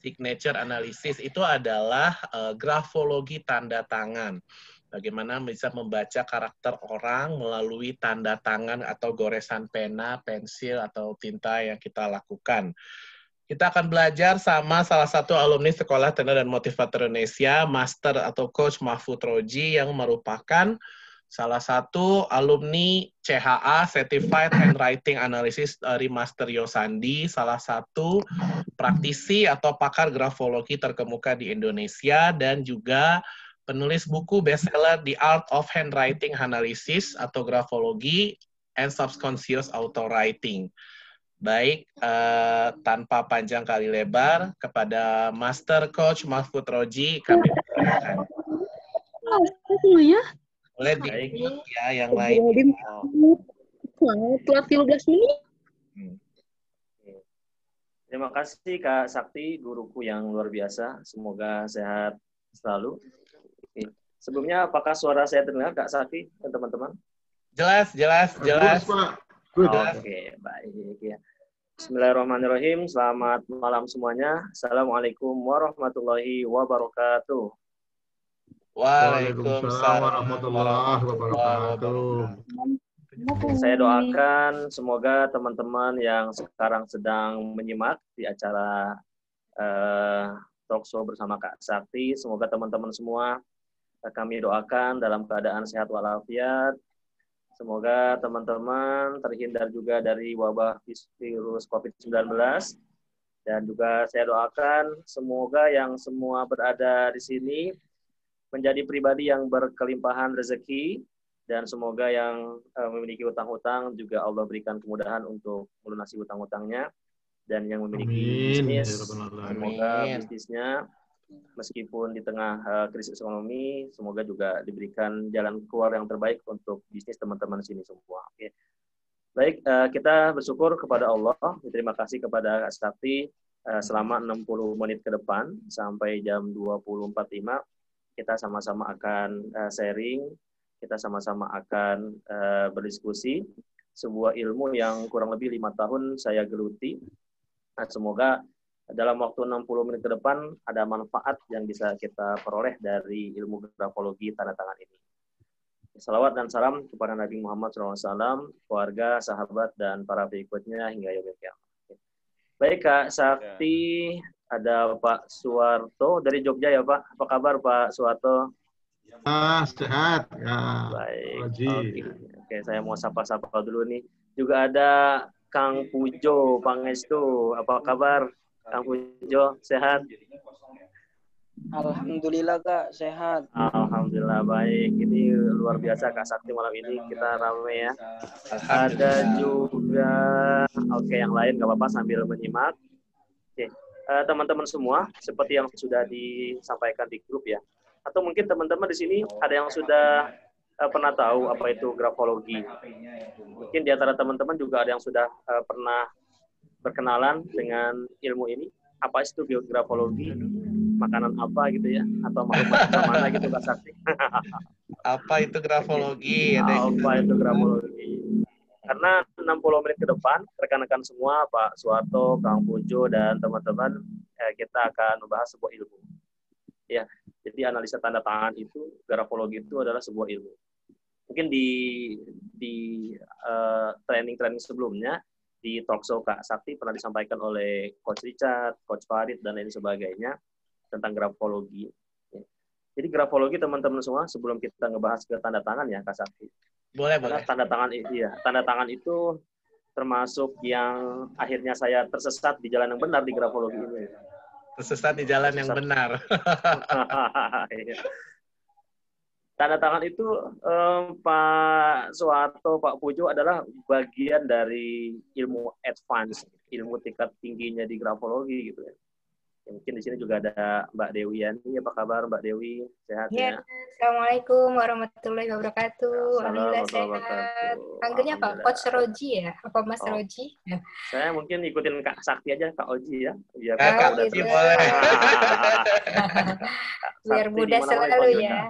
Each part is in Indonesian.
Signature analysis itu adalah grafologi tanda tangan. Bagaimana bisa membaca karakter orang melalui tanda tangan atau goresan pena, pensil, atau tinta yang kita lakukan. Kita akan belajar sama salah satu alumni Sekolah Tanda dan Motivator Indonesia, Master atau Coach Mahfud Roji, yang merupakan salah satu alumni CHA, Certified Handwriting Analysis dari Master Yosandi, salah satu praktisi atau pakar grafologi terkemuka di Indonesia, dan juga penulis buku bestseller The Art of Handwriting Analysis atau grafologi and Subconscious Auto Writing. Baik, tanpa panjang kali lebar, kepada Master Coach Mahfud Roji, kami persilakan. Boleh di ya yang lain. Telat 15 menit. Terima kasih Kak Sakti, guruku yang luar biasa. Semoga sehat selalu. Oke. Sebelumnya, apakah suara saya terdengar Kak Sakti dan teman-teman? Jelas. Oke, baik ya. Bismillahirrahmanirrahim. Selamat malam semuanya. Assalamualaikum warahmatullahi wabarakatuh. Waalaikumsalam warahmatullahi wabarakatuh. Saya doakan semoga teman-teman yang sekarang sedang menyimak di acara talk show bersama Kak Sakti, semoga teman-teman semua kami doakan dalam keadaan sehat walafiat. Semoga teman-teman terhindar juga dari wabah virus COVID-19. Dan juga saya doakan semoga yang semua berada di sini menjadi pribadi yang berkelimpahan rezeki. Dan semoga yang memiliki utang-utang juga Allah berikan kemudahan untuk melunasi utang-utangnya. Dan yang memiliki bisnis, semoga bisnisnya meskipun di tengah krisis ekonomi, semoga juga diberikan jalan keluar yang terbaik untuk bisnis teman-teman di sini semua. Oke. Baik, kita bersyukur kepada Allah. Terima kasih kepada Kak Sakti selama 60 menit ke depan sampai jam 20.45 kita sama-sama akan sharing. Kita sama-sama akan berdiskusi sebuah ilmu yang kurang lebih 5 tahun saya geluti. Nah, semoga dalam waktu 60 menit ke depan ada manfaat yang bisa kita peroleh dari ilmu grafologi tanda tangan ini. Salawat dan salam kepada Nabi Muhammad SAW, keluarga, sahabat, dan para pengikutnya hingga yaumil qiyamah. Baik Kak Sakti, ada Pak Suwarto dari Jogja ya Pak. Apa kabar Pak Suwarto? Sehat. Ya, baik. Oke, saya mau sapa-sapa dulu nih. Juga ada Kang Pujo Pangestu. Apa kabar Kang Pujo? Sehat? Alhamdulillah Kak, sehat. Alhamdulillah baik. Ini luar biasa Kak Sakti malam ini kita rame ya. Ada juga yang lain nggak apa-apa sambil menyimak. Oke. Teman-teman semua, seperti yang sudah disampaikan di grup ya. Atau mungkin teman-teman di sini ada yang sudah pernah tahu apa itu grafologi. Mungkin di antara teman-teman juga ada yang sudah pernah berkenalan dengan ilmu ini. Apa itu grafologi? Makanan apa gitu ya? Atau makhluk macam mana gitu Kak Sakti? Apa itu grafologi? Apa itu grafologi? Karena 60 menit ke depan, rekan-rekan semua, Pak Suwarto, Kang Pujo, dan teman-teman, kita akan membahas sebuah ilmu. Ya, jadi analisa tanda tangan itu, grafologi itu adalah sebuah ilmu. Mungkin di training-training sebelumnya, di talk show Kak Sakti pernah disampaikan oleh Coach Richard, Coach Farid, dan lain sebagainya tentang grafologi. Jadi grafologi teman-teman semua, sebelum kita ngebahas ke tanda tangan ya Kak Sakti. Boleh. Tanda tangan itu termasuk yang akhirnya saya tersesat di jalan yang benar di grafologi ini. Tersesat di jalan yang benar. Tanda tangan itu Pak Suwarto, Pak Pujo adalah bagian dari ilmu advance, ilmu tingkat tingginya di grafologi gitu ya. Mungkin di sini juga ada Mbak Dewi Yani. Apa kabar Mbak Dewi? Sehat ya? Assalamualaikum warahmatullahi wabarakatuh. Alhamdulillah sehat. Panggilnya Pak Coach Roji ya? Apa Mas Roji? Ya. Saya mungkin ikutin Kak Sakti aja, Kak Oji ya. Biar Kak Oji boleh. Biar mudah selalu ya.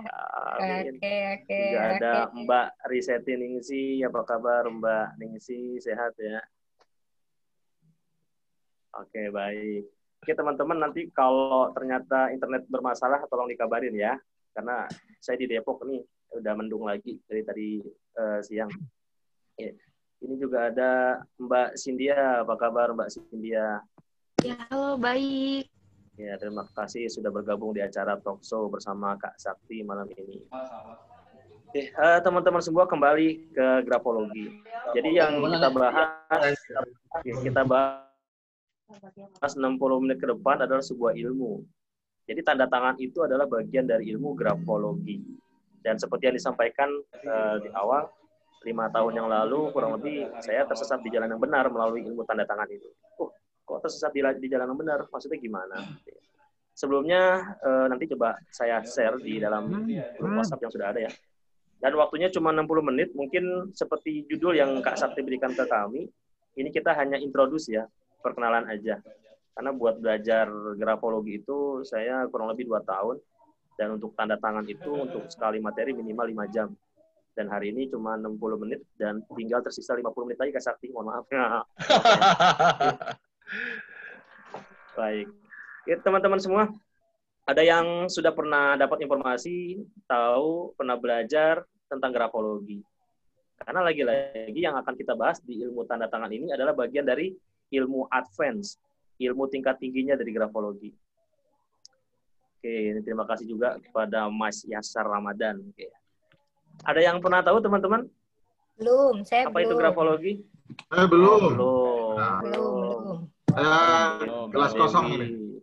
Oke. Juga ada Mbak Riseti Ningsi. Apa kabar Mbak Ningsi? Sehat ya? Oke, baik. Oke, teman-teman, nanti kalau ternyata internet bermasalah, tolong dikabarin ya. Karena saya di Depok nih, udah mendung lagi dari tadi siang. Ya. Ini juga ada Mbak Cynthia. Apa kabar Mbak Cynthia? Ya, halo, baik. Ya, terima kasih sudah bergabung di acara Talkshow bersama Kak Sakti malam ini. Oke, teman-teman semua kembali ke grafologi. Jadi yang kita bahas 60 menit ke depan adalah sebuah ilmu. Jadi tanda tangan itu adalah bagian dari ilmu grafologi. Dan seperti yang disampaikan di awal, 5 tahun yang lalu kurang lebih saya tersesat di jalan yang benar melalui ilmu tanda tangan itu. Kok tersesat di jalan yang benar? Maksudnya gimana? Sebelumnya nanti coba saya share di dalam grup WhatsApp yang sudah ada ya. Dan waktunya cuma 60 menit, mungkin seperti judul yang Kak Sakti berikan ke kami, ini kita hanya introduce ya, perkenalan aja. Karena buat belajar grafologi itu saya kurang lebih 2 tahun, dan untuk tanda tangan itu untuk sekali materi minimal 5 jam. Dan hari ini cuma 60 menit, dan tinggal tersisa 50 menit lagi Kak Sakti, mohon maaf. Baik. Ya, teman-teman semua, ada yang sudah pernah dapat informasi, tahu, pernah belajar tentang grafologi. Karena lagi-lagi yang akan kita bahas di ilmu tanda tangan ini adalah bagian dari ilmu advance, ilmu tingkat tingginya dari grafologi. Oke, terima kasih juga kepada Mas Yasar Ramadan. Oke. Ada yang pernah tahu, teman-teman? Belum, saya apa itu grafologi? Belum. Belum. Kelas kosong ini.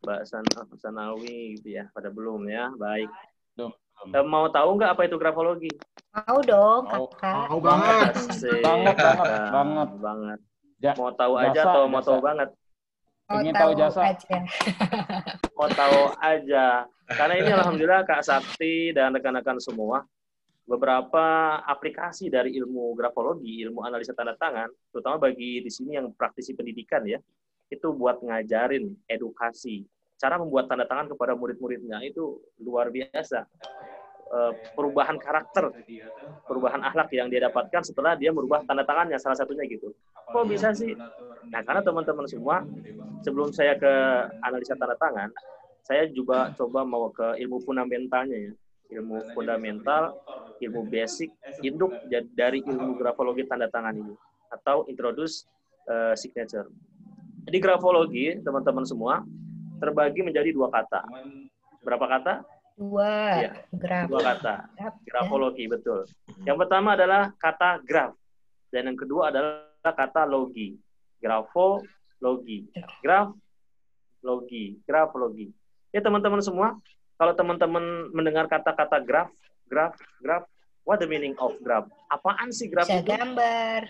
Mbak Sanawi gitu ya, pada belum ya. Baik. Belum. Mau tahu nggak apa itu grafologi? Mau dong, Kakak. Mau banget. Banget. Mau tahu aja atau mau tahu banget? Ingin tahu jasa. Mau tahu aja. Karena ini alhamdulillah Kak Sakti dan rekan-rekan semua, beberapa aplikasi dari ilmu grafologi, ilmu analisa tanda tangan, terutama bagi di sini yang praktisi pendidikan ya, itu buat ngajarin edukasi, cara membuat tanda tangan kepada murid-muridnya itu luar biasa. Perubahan karakter, perubahan akhlak yang dia dapatkan setelah dia merubah tanda tangannya, salah satunya gitu. Kok bisa sih? Nah, karena teman-teman semua, sebelum saya ke analisa tanda tangan, saya juga coba mau ke ilmu fundamentalnya ya. Ilmu fundamental, ilmu basic, induk dari ilmu grafologi tanda tangan ini, atau introduce signature. Jadi grafologi, teman-teman semua, terbagi menjadi 2 kata. Berapa kata? 2. Ya, 2 kata. Grafologi, betul. Yang pertama adalah kata graf, dan yang kedua adalah kata logi. Grafologi. Grafologi. Ya, teman-teman semua, kalau teman-teman mendengar kata-kata graf, what the meaning of graf? Apaan sih graf itu? Bisa gambar,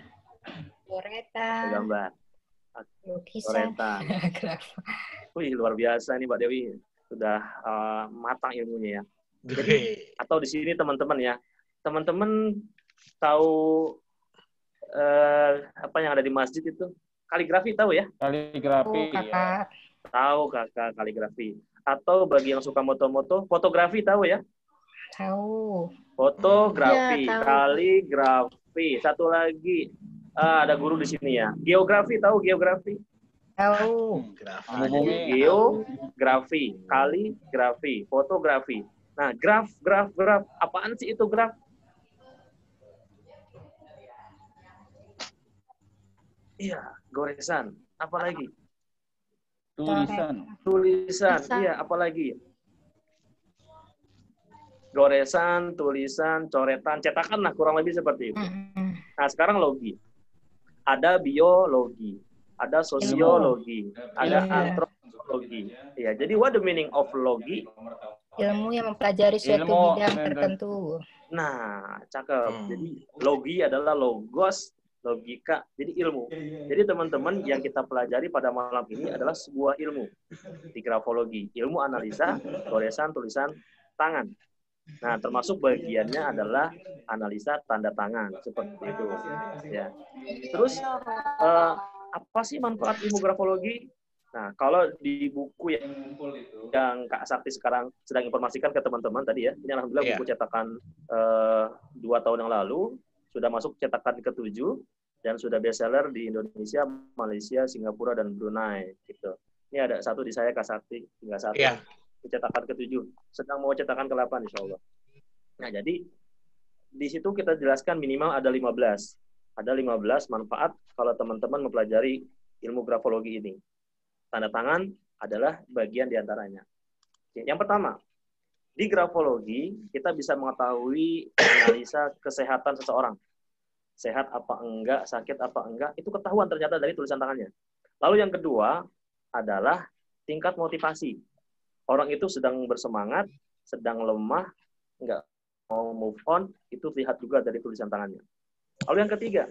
coretan, gambar, lukisan, graf. Wih, luar biasa nih Mbak Dewi, sudah matang ilmunya ya. Jadi, atau di sini teman-teman ya, teman-teman tahu apa yang ada di masjid itu? Kaligrafi tahu ya? Kaligrafi. Kakak. Tahu Kakak kaligrafi. Atau bagi yang suka moto-moto, fotografi tahu ya? Tahu. Fotografi, Ya, tahu. kaligrafi. Satu lagi, ada guru di sini ya. Geografi tahu geografi? Tahu. Geografi, kaligrafi, fotografi. Nah, graf. Apaan sih itu graf? Iya, goresan. Apa lagi? Tulisan. Iya, apalagi? Goresan, tulisan, coretan, cetakan lah kurang lebih seperti itu. Nah, sekarang logi. Ada biologi, ada sosiologi, ada antropologi. Ya, jadi what the meaning of logi? Ilmu yang mempelajari suatu bidang tertentu. Nah, cakep. Jadi logi adalah logos, logika, jadi ilmu. Jadi teman-teman yang kita pelajari pada malam ini adalah sebuah ilmu di grafologi, ilmu analisa goresan tulisan tangan. Nah, termasuk bagiannya adalah analisa tanda tangan seperti itu. Ya. Terus apa sih manfaat ilmu grafologi? Nah, kalau di buku yang Kak Sakti sekarang sedang informasikan ke teman-teman tadi ya, ini alhamdulillah buku cetakan 2 tahun yang lalu sudah masuk cetakan ke-7. dan sudah bestseller di Indonesia, Malaysia, Singapura, dan Brunei. Gitu. Ini ada satu di saya, Kak Sakti, tinggal satu. Iya. Cetakan ke-7. Sedang mau cetakan ke-8, insya Allah. Nah, jadi di situ kita jelaskan minimal ada 15. Ada 15 manfaat kalau teman-teman mempelajari ilmu grafologi ini. Tanda tangan adalah bagian diantaranya. Yang pertama, di grafologi kita bisa mengetahui analisa kesehatan seseorang. Sehat apa enggak, sakit apa enggak, itu ketahuan ternyata dari tulisan tangannya. Lalu yang kedua adalah tingkat motivasi. Orang itu sedang bersemangat, sedang lemah, enggak mau move on, itu terlihat juga dari tulisan tangannya. Lalu yang ketiga,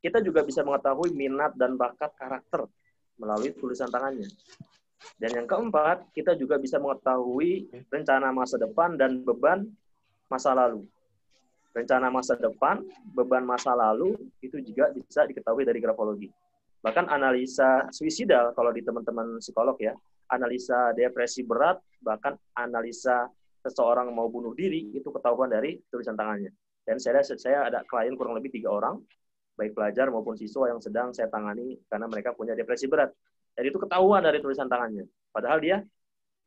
kita juga bisa mengetahui minat dan bakat karakter melalui tulisan tangannya. Dan yang keempat, kita juga bisa mengetahui rencana masa depan dan beban masa lalu. Rencana masa depan, beban masa lalu, itu juga bisa diketahui dari grafologi. Bahkan analisa suicidal, kalau di teman-teman psikolog ya, analisa depresi berat, bahkan analisa seseorang mau bunuh diri, itu ketahuan dari tulisan tangannya. Dan saya ada klien kurang lebih 3 orang, baik pelajar maupun siswa yang sedang saya tangani karena mereka punya depresi berat. Jadi itu ketahuan dari tulisan tangannya. Padahal dia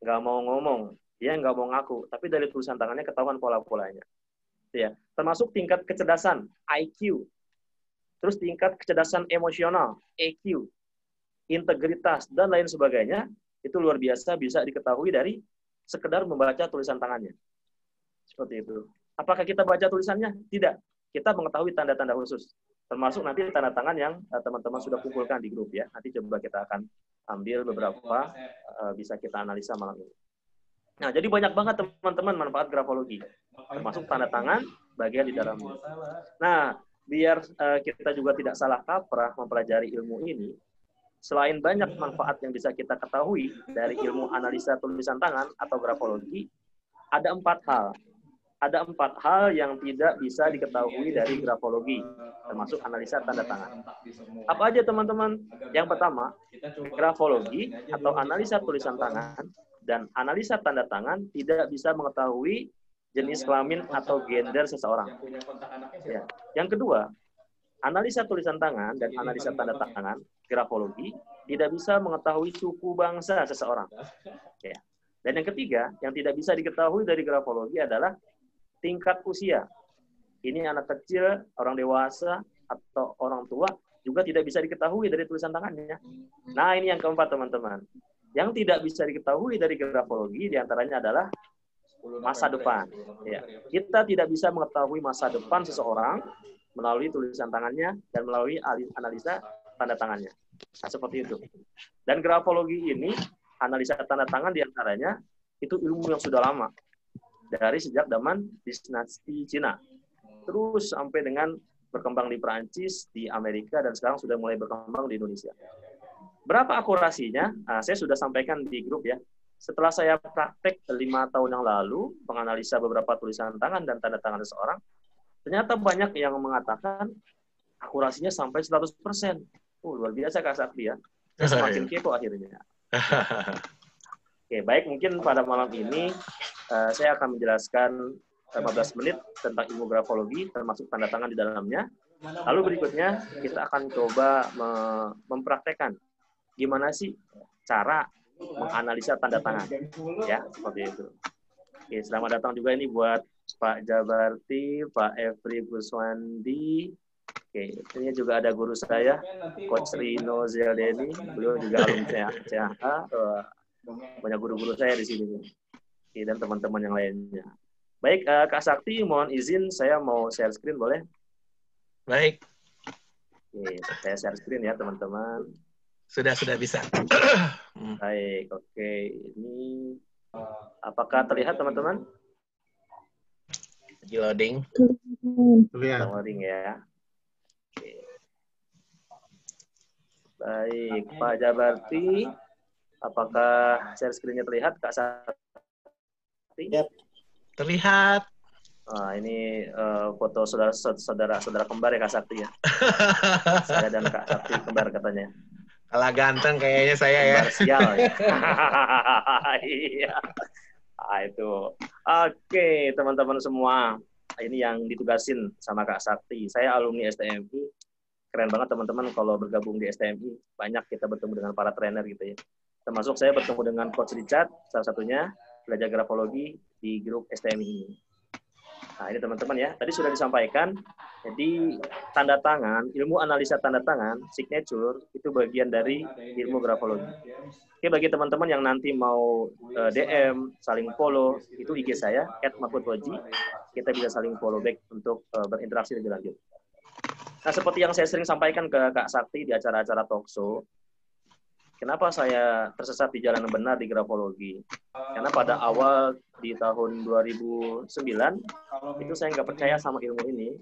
nggak mau ngomong, dia nggak mau ngaku, tapi dari tulisan tangannya ketahuan pola-polanya. Ya, termasuk tingkat kecerdasan, IQ, terus tingkat kecerdasan emosional, EQ, integritas, dan lain sebagainya, itu luar biasa bisa diketahui dari sekedar membaca tulisan tangannya. Seperti itu. Apakah kita baca tulisannya? Tidak. Kita mengetahui tanda-tanda khusus. Termasuk nanti tanda tangan yang teman-teman sudah kumpulkan di grup ya. Nanti coba kita akan ambil beberapa, bisa kita analisa malam ini. Nah, jadi banyak banget teman-teman manfaat grafologi. Termasuk tanda tangan bagian di dalamnya. Nah, biar kita juga tidak salah kaprah mempelajari ilmu ini, selain banyak manfaat yang bisa kita ketahui dari ilmu analisa tulisan tangan atau grafologi, ada 4 hal. Ada 4 hal yang tidak bisa diketahui dari grafologi, termasuk analisa tanda tangan. Apa aja teman-teman? Yang pertama, grafologi atau analisa tulisan tangan dan analisa tanda tangan tidak bisa mengetahui jenis kelamin atau gender seseorang. Ya. Yang kedua, analisa tulisan tangan dan analisa tanda tangan, grafologi, tidak bisa mengetahui suku bangsa seseorang. Ya. Dan yang ketiga, yang tidak bisa diketahui dari grafologi adalah tingkat usia. Ini anak kecil, orang dewasa, atau orang tua juga tidak bisa diketahui dari tulisan tangannya. Nah, ini yang keempat, teman-teman. Yang tidak bisa diketahui dari grafologi diantaranya adalah masa depan. Ya. Kita tidak bisa mengetahui masa depan seseorang melalui tulisan tangannya dan melalui analisa tanda tangannya. Nah, seperti itu. Dan grafologi ini, analisa tanda tangan diantaranya, itu ilmu yang sudah lama. Dari sejak zaman dinasti Cina. Terus sampai dengan berkembang di Perancis, di Amerika, dan sekarang sudah mulai berkembang di Indonesia. Berapa akurasinya? Nah, saya sudah sampaikan di grup ya. Setelah saya praktek 5 tahun yang lalu, menganalisa beberapa tulisan tangan dan tanda tangan seseorang, ternyata banyak yang mengatakan akurasinya sampai 100%. Luar biasa Kak Sakti ya. Saya semakin kepo akhirnya. Oke, baik, mungkin pada malam ini saya akan menjelaskan 15 menit tentang ilmu grafologi, termasuk tanda tangan di dalamnya. Lalu berikutnya kita akan coba mempraktekkan gimana sih cara menganalisa tanda tangan. Ya, seperti itu. Oke, selamat datang juga ini buat Pak Jabarti, Pak Efri Guswandi. Oke, ini juga ada guru saya, Coach Rino Zeldeni. Beliau juga alumni CHA. Banyak guru-guru saya di sini. Oke, dan teman-teman yang lainnya. Baik, Kak Sakti, mohon izin saya mau share screen, boleh? Baik. Oke, saya share screen ya, teman-teman. Sudah bisa. Baik, oke. Ini apakah terlihat, teman-teman? Lagi loading. Terlihat. Loading ya. Oke. Baik, Pak Jabarti, apakah share screen-nya terlihat, Kak Sakti? Yep. Terlihat. Ini foto saudara kembar ya Kak Sakti ya. Saya dan Kak Sakti kembar katanya. Kalah ganteng kayaknya saya ya. Kembar sial ya. Iya. Itu. Oke, teman-teman semua. Ini yang ditugasin sama Kak Sakti. Saya alumni STMI. keren banget teman-teman kalau bergabung di STMI. Banyak kita bertemu dengan para trainer gitu ya. Termasuk saya bertemu dengan Coach Richard, salah satunya belajar grafologi di grup STMI ini. Nah, ini teman-teman ya, tadi sudah disampaikan, jadi tanda tangan, ilmu analisa tanda tangan, signature, itu bagian dari ilmu grafologi. Oke, bagi teman-teman yang nanti mau DM, saling follow, itu IG saya, @mahfudhoji, kita bisa saling follow back untuk berinteraksi lebih lanjut. Nah, seperti yang saya sering sampaikan ke Kak Sakti di acara-acara talkshow, kenapa saya tersesat di jalan yang benar di grafologi? Karena pada awal di tahun 2009, itu saya nggak percaya sama ilmu ini.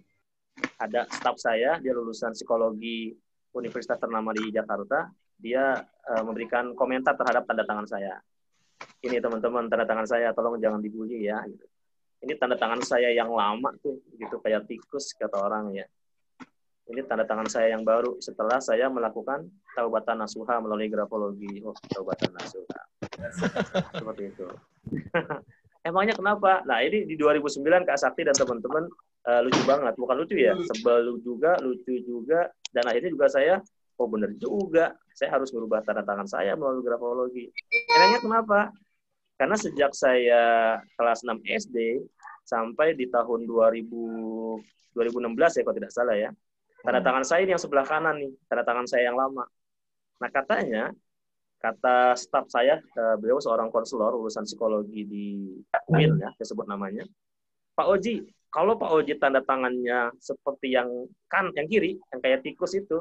Ada staf saya, dia lulusan psikologi universitas ternama di Jakarta, dia memberikan komentar terhadap tanda tangan saya. Ini teman-teman, tanda tangan saya, tolong jangan dibully ya. Gitu. Ini tanda tangan saya yang lama tuh, gitu kayak tikus kata orang ya. Ini tanda tangan saya yang baru setelah saya melakukan taubatan nasuha melalui grafologi. Oh, taubatan nasuha. Seperti itu. Emangnya kenapa? Nah, ini di 2009 Kak Sakti dan teman-teman lucu banget. Bukan lucu ya, sebel juga, lucu juga. Dan akhirnya juga saya, oh bener juga, saya harus merubah tanda tangan saya melalui grafologi. Emangnya kenapa? Karena sejak saya kelas 6 SD sampai di tahun 2016 ya kalau tidak salah ya, tanda tangan saya ini yang sebelah kanan nih, tanda tangan saya yang lama. Nah katanya, kata staf saya, beliau seorang konselor urusan psikologi di UIN ya, saya sebut namanya. Pak Oji, kalau Pak Oji tanda tangannya seperti yang kiri, yang kayak tikus itu,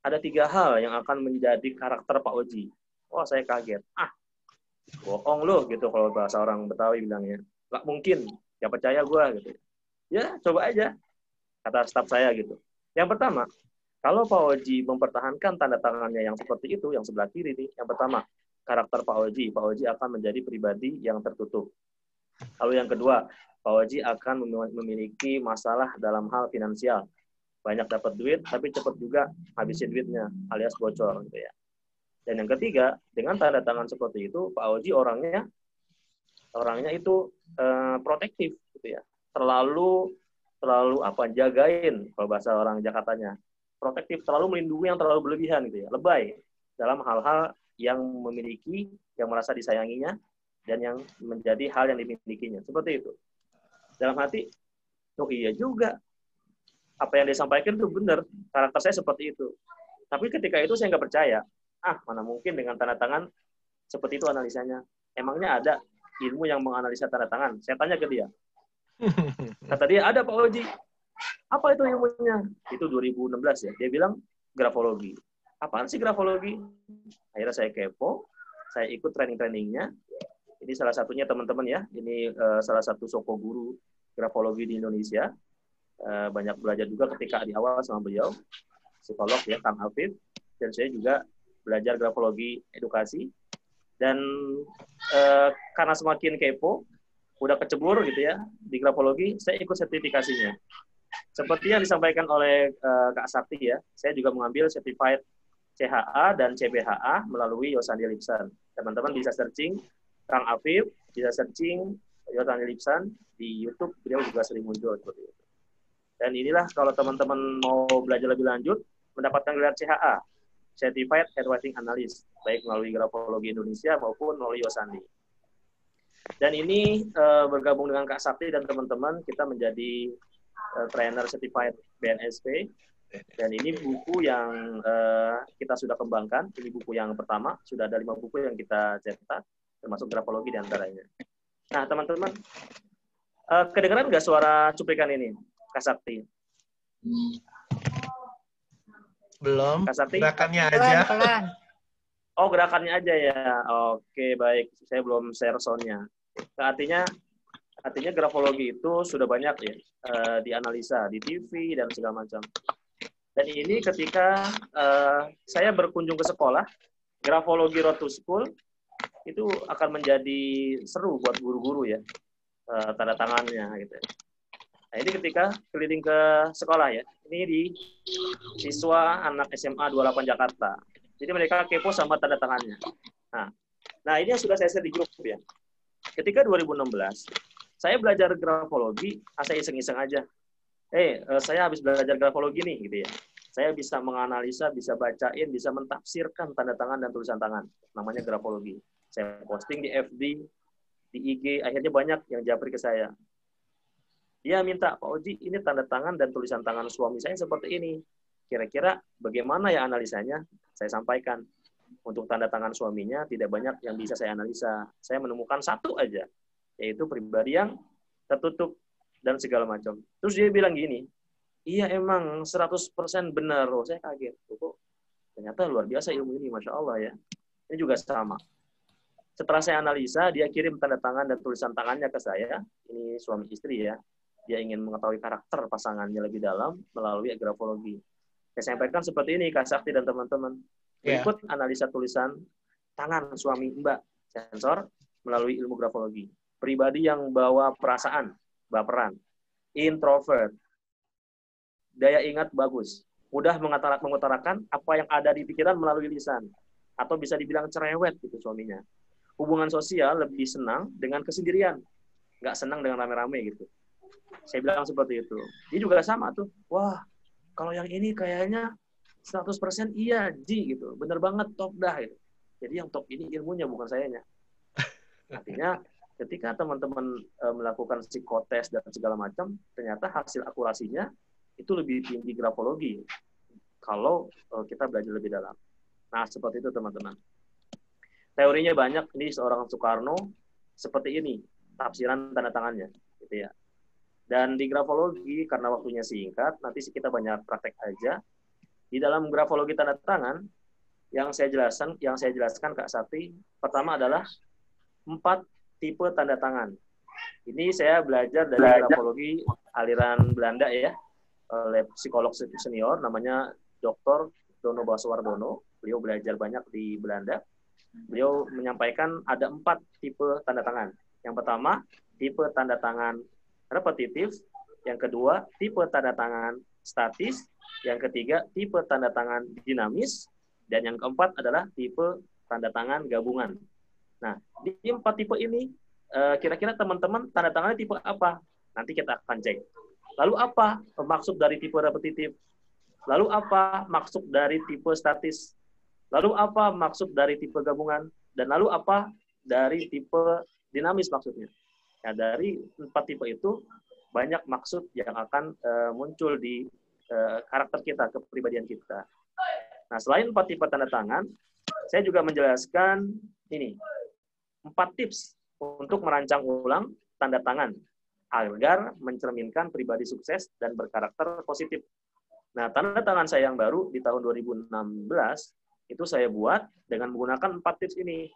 ada 3 hal yang akan menjadi karakter Pak Oji. Wah, saya kaget. Bohong loh gitu kalau bahasa orang Betawi bilangnya. Nggak mungkin, ya percaya gue gitu. Ya, coba aja, kata staf saya gitu. Yang pertama, kalau Pak Oji mempertahankan tanda tangannya yang seperti itu, yang sebelah kiri nih, yang pertama, karakter Pak Oji akan menjadi pribadi yang tertutup. Lalu yang kedua, Pak Oji akan memiliki masalah dalam hal finansial. Banyak dapat duit, tapi cepat juga habisin duitnya, alias bocor. Gitu ya. Dan yang ketiga, dengan tanda tangan seperti itu, Pak Oji orangnya itu protektif, gitu ya. Terlalu jagain kalau bahasa orang Jakartanya, protektif, terlalu melindungi yang terlalu berlebihan gitu ya, lebay dalam hal-hal yang memiliki, yang merasa disayanginya dan yang menjadi hal yang dimilikinya, seperti itu. Dalam hati, oh iya juga, apa yang disampaikan itu benar, karakter saya seperti itu. Tapi ketika itu saya nggak percaya, mana mungkin dengan tanda tangan seperti itu analisanya. Emangnya ada ilmu yang menganalisa tanda tangan? Saya tanya ke dia. Kata dia, ada Pak Oji. Apa itu ilmunya? Itu 2016 ya. Dia bilang grafologi. Apaan sih grafologi? Akhirnya saya kepo, saya ikut training-trainingnya. Ini salah satunya teman-teman ya. Ini salah satu soko guru grafologi di Indonesia. Banyak belajar juga ketika di awal sama beliau, psikolog ya, Kang Afif. Dan saya juga belajar grafologi edukasi. Dan karena semakin kepo, udah kecebur gitu ya di grafologi, saya ikut sertifikasinya. Seperti yang disampaikan oleh Kak Sakti ya, saya juga mengambil certified CHA dan CBHA melalui Yosandi Lipsan. Teman-teman bisa searching Kang Afif, bisa searching Yosandi Lipsan di YouTube, beliau juga sering muncul seperti itu. Dan inilah kalau teman-teman mau belajar lebih lanjut, mendapatkan gelar CHA, Certified Handwriting Analyst, baik melalui Grafologi Indonesia maupun melalui Yosandi. Dan ini bergabung dengan Kak Sakti dan teman-teman, kita menjadi trainer certified BNSP. Dan ini buku yang kita sudah kembangkan. Ini buku yang pertama, sudah ada 5 buku yang kita cetak, termasuk grafologi diantaranya. Nah, teman-teman, kedengaran nggak suara cuplikan ini, Kak Sakti? Belum, Kak Sakti? gerakannya aja. Pelan. Oh, gerakannya aja ya. Oke, baik. Saya belum share sound-nya. Nah, artinya grafologi itu sudah banyak ya dianalisa di TV dan segala macam. Dan ini ketika saya berkunjung ke sekolah, grafologi road to school itu akan menjadi seru buat guru-guru ya, tanda tangannya gitu. Nah, ini ketika keliling ke sekolah ya. Ini di siswa anak SMA 28 Jakarta. Jadi mereka kepo sama tanda tangannya. Nah ini yang sudah saya share di grup ya. Ketika 2016, saya belajar grafologi, saya iseng-iseng aja. Saya habis belajar grafologi nih, gitu ya. Saya bisa menganalisa, bisa bacain, bisa mentafsirkan tanda tangan dan tulisan tangan. Namanya grafologi. Saya posting di FB, di IG, akhirnya banyak yang japri ke saya. Dia minta, Pak Oji, ini tanda tangan dan tulisan tangan suami saya seperti ini. Kira-kira bagaimana ya analisanya? Saya sampaikan. Untuk tanda tangan suaminya tidak banyak yang bisa saya analisa. Saya menemukan satu aja, yaitu pribadi yang tertutup dan segala macam. Terus dia bilang gini, iya emang 100% benar. Oh, saya kaget. Kok ternyata luar biasa ilmu ini, Masya Allah ya. Ini juga sama. Setelah saya analisa, dia kirim tanda tangan dan tulisan tangannya ke saya. Ini suami istri ya. Dia ingin mengetahui karakter pasangannya lebih dalam melalui grafologi. Saya sampaikan seperti ini, Kak Sakti dan teman-teman. Berikut analisa tulisan tangan suami Mbak sensor melalui ilmu grafologi. Pribadi yang bawa perasaan, baperan, introvert, daya ingat bagus, mudah mengutarakan apa yang ada di pikiran melalui lisan, atau bisa dibilang cerewet gitu suaminya. Hubungan sosial lebih senang dengan kesendirian, nggak senang dengan rame-rame gitu. Saya bilang seperti itu. Dia juga sama tuh, wah kalau yang ini kayaknya 100% iya, Ji, gitu. Bener banget, top dah, gitu. Jadi yang top ini ilmunya, bukan sayanya. Artinya, ketika teman-teman melakukan psikotes dan segala macam, ternyata hasil akurasinya itu lebih tinggi grafologi. Kalau kita belajar lebih dalam. Nah, seperti itu, teman-teman. Teorinya banyak. Ini seorang Soekarno, seperti ini, tafsiran tanda tangannya. Gitu ya. Dan di grafologi, karena waktunya singkat, nanti kita banyak praktek aja. Di dalam grafologi tanda tangan yang saya jelaskan Kak Sakti, pertama adalah 4 tipe tanda tangan. Ini saya belajar dari grafologi aliran Belanda ya, oleh psikolog senior namanya Dr. Dono Baswardono. Beliau belajar banyak di Belanda. Beliau menyampaikan ada 4 tipe tanda tangan. Yang pertama, tipe tanda tangan repetitif. Yang kedua, tipe tanda tangan statis. Yang ketiga, tipe tanda tangan dinamis. Dan yang keempat adalah tipe tanda tangan gabungan. Nah, di 4 tipe ini, kira-kira teman-teman tanda tangannya tipe apa? Nanti kita akan cek. Lalu apa maksud dari tipe repetitif? Lalu apa maksud dari tipe statis? Lalu apa maksud dari tipe gabungan? Dan lalu apa dari tipe dinamis maksudnya? Nah, dari 4 tipe itu, banyak maksud yang akan muncul di karakter kita, kepribadian kita. Nah, selain 4 tipe tanda tangan, saya juga menjelaskan ini 4 tips untuk merancang ulang tanda tangan agar mencerminkan pribadi sukses dan berkarakter positif. Nah, tanda tangan saya yang baru di tahun 2016 itu saya buat dengan menggunakan 4 tips ini.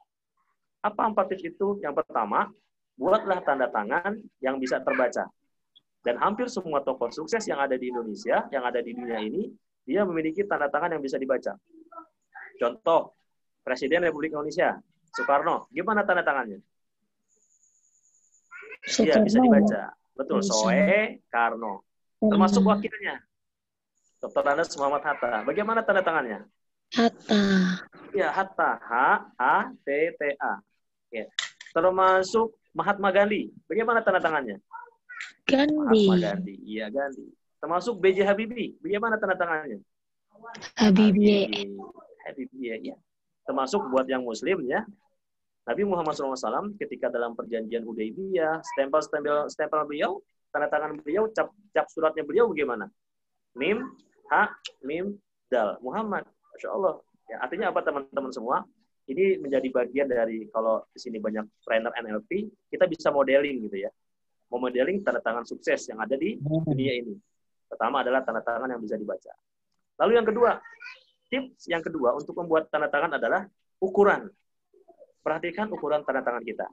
Apa 4 tips itu? Yang pertama, buatlah tanda tangan yang bisa terbaca. Dan hampir semua tokoh sukses yang ada di Indonesia, yang ada di dunia ini, dia memiliki tanda tangan yang bisa dibaca. Contoh, Presiden Republik Indonesia, Soekarno, gimana tanda tangannya? Iya, bisa dibaca. Betul, Soekarno. Termasuk wakilnya, Dr. Andes Muhammad Hatta. Bagaimana tanda tangannya? Hatta. Ya, Hatta. H-A-T-T-A. Ya. Termasuk Mahatma Gandhi. Bagaimana tanda tangannya? Gandhi. Mahatma Gandhi. Iya, Gandhi. Termasuk B.J. Habibie. Bagaimana tanda tangannya? Habibie. Habibie, ya. Termasuk buat yang Muslim, ya. Nabi Muhammad SAW ketika dalam perjanjian Hudaybiyah, stempel beliau, tanda tangan beliau, cap suratnya beliau bagaimana? Mim, Ha, Mim, Dal. Muhammad. Masya Allah. Ya, artinya apa teman-teman semua? Ini menjadi bagian dari, kalau di sini banyak trainer NLP, kita bisa modeling gitu ya. Memodeling tanda tangan sukses yang ada di dunia ini. Pertama adalah tanda tangan yang bisa dibaca. Lalu yang kedua, tips yang kedua untuk membuat tanda tangan adalah ukuran. Perhatikan ukuran tanda tangan kita.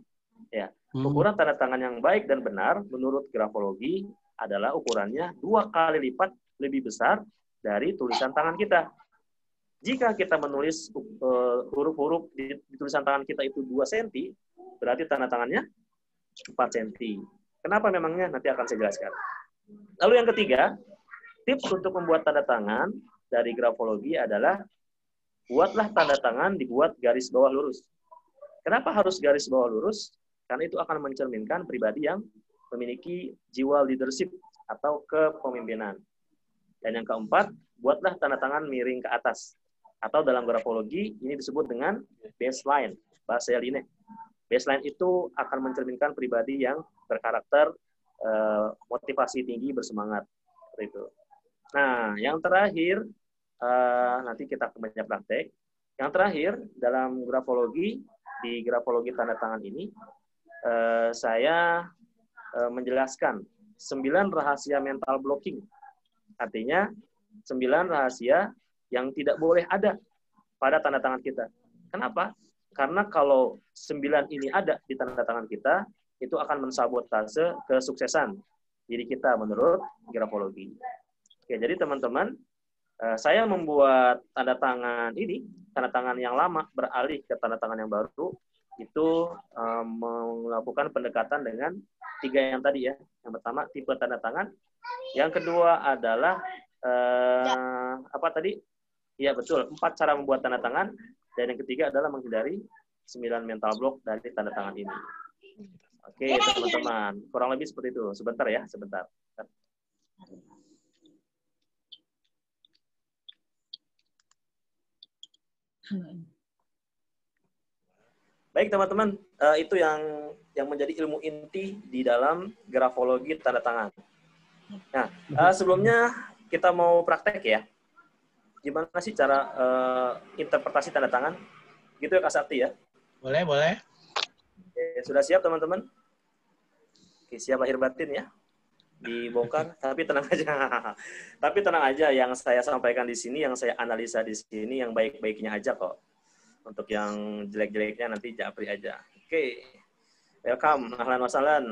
Ya, ukuran tanda tangan yang baik dan benar menurut grafologi adalah ukurannya 2 kali lipat lebih besar dari tulisan tangan kita. Jika kita menulis huruf-huruf di tulisan tangan kita itu 2 cm, berarti tanda tangannya 4 cm. Kenapa memangnya? Nanti akan saya jelaskan. Lalu yang ketiga, tips untuk membuat tanda tangan dari grafologi adalah buatlah tanda tangan dibuat garis bawah lurus. Kenapa harus garis bawah lurus? Karena itu akan mencerminkan pribadi yang memiliki jiwa leadership atau kepemimpinan. Dan yang keempat, buatlah tanda tangan miring ke atas. Atau dalam grafologi, ini disebut dengan baseline, bahasa ini. Baseline itu akan mencerminkan pribadi yang berkarakter motivasi tinggi, bersemangat. Seperti itu. Nah, yang terakhir, nanti kita ke banyak praktek. Yang terakhir, dalam grafologi, di grafologi tanda tangan ini, saya menjelaskan 9 rahasia mental blocking. Artinya, 9 rahasia yang tidak boleh ada pada tanda tangan kita. Kenapa? Karena kalau 9 ini ada di tanda tangan kita, itu akan mensabotase kesuksesan diri kita menurut grafologi. Oke, jadi teman-teman, saya membuat tanda tangan ini, tanda tangan yang lama beralih ke tanda tangan yang baru, itu melakukan pendekatan dengan 3 yang tadi ya. Yang pertama, tipe tanda tangan. Yang kedua adalah, apa tadi? Ya betul, 4 cara membuat tanda tangan. Dan yang ketiga adalah menghindari 9 mental block dari tanda tangan ini. Oke, teman-teman. Kurang lebih seperti itu. Sebentar ya, sebentar. Baik, teman-teman. Itu yang menjadi ilmu inti di dalam grafologi tanda tangan. Nah, sebelumnya kita mau praktek ya. Gimana sih cara interpretasi tanda tangan? Gitu ya, Kak Sakti ya? Boleh, boleh. Oke, sudah siap teman-teman? Oke, siap lahir batin ya? Dibongkar, tapi tenang aja. Tapi tenang aja, yang saya sampaikan di sini, yang saya analisa di sini, yang baik-baiknya aja kok. Untuk yang jelek-jeleknya nanti japri aja. Oke, welcome, ahlan wasalan.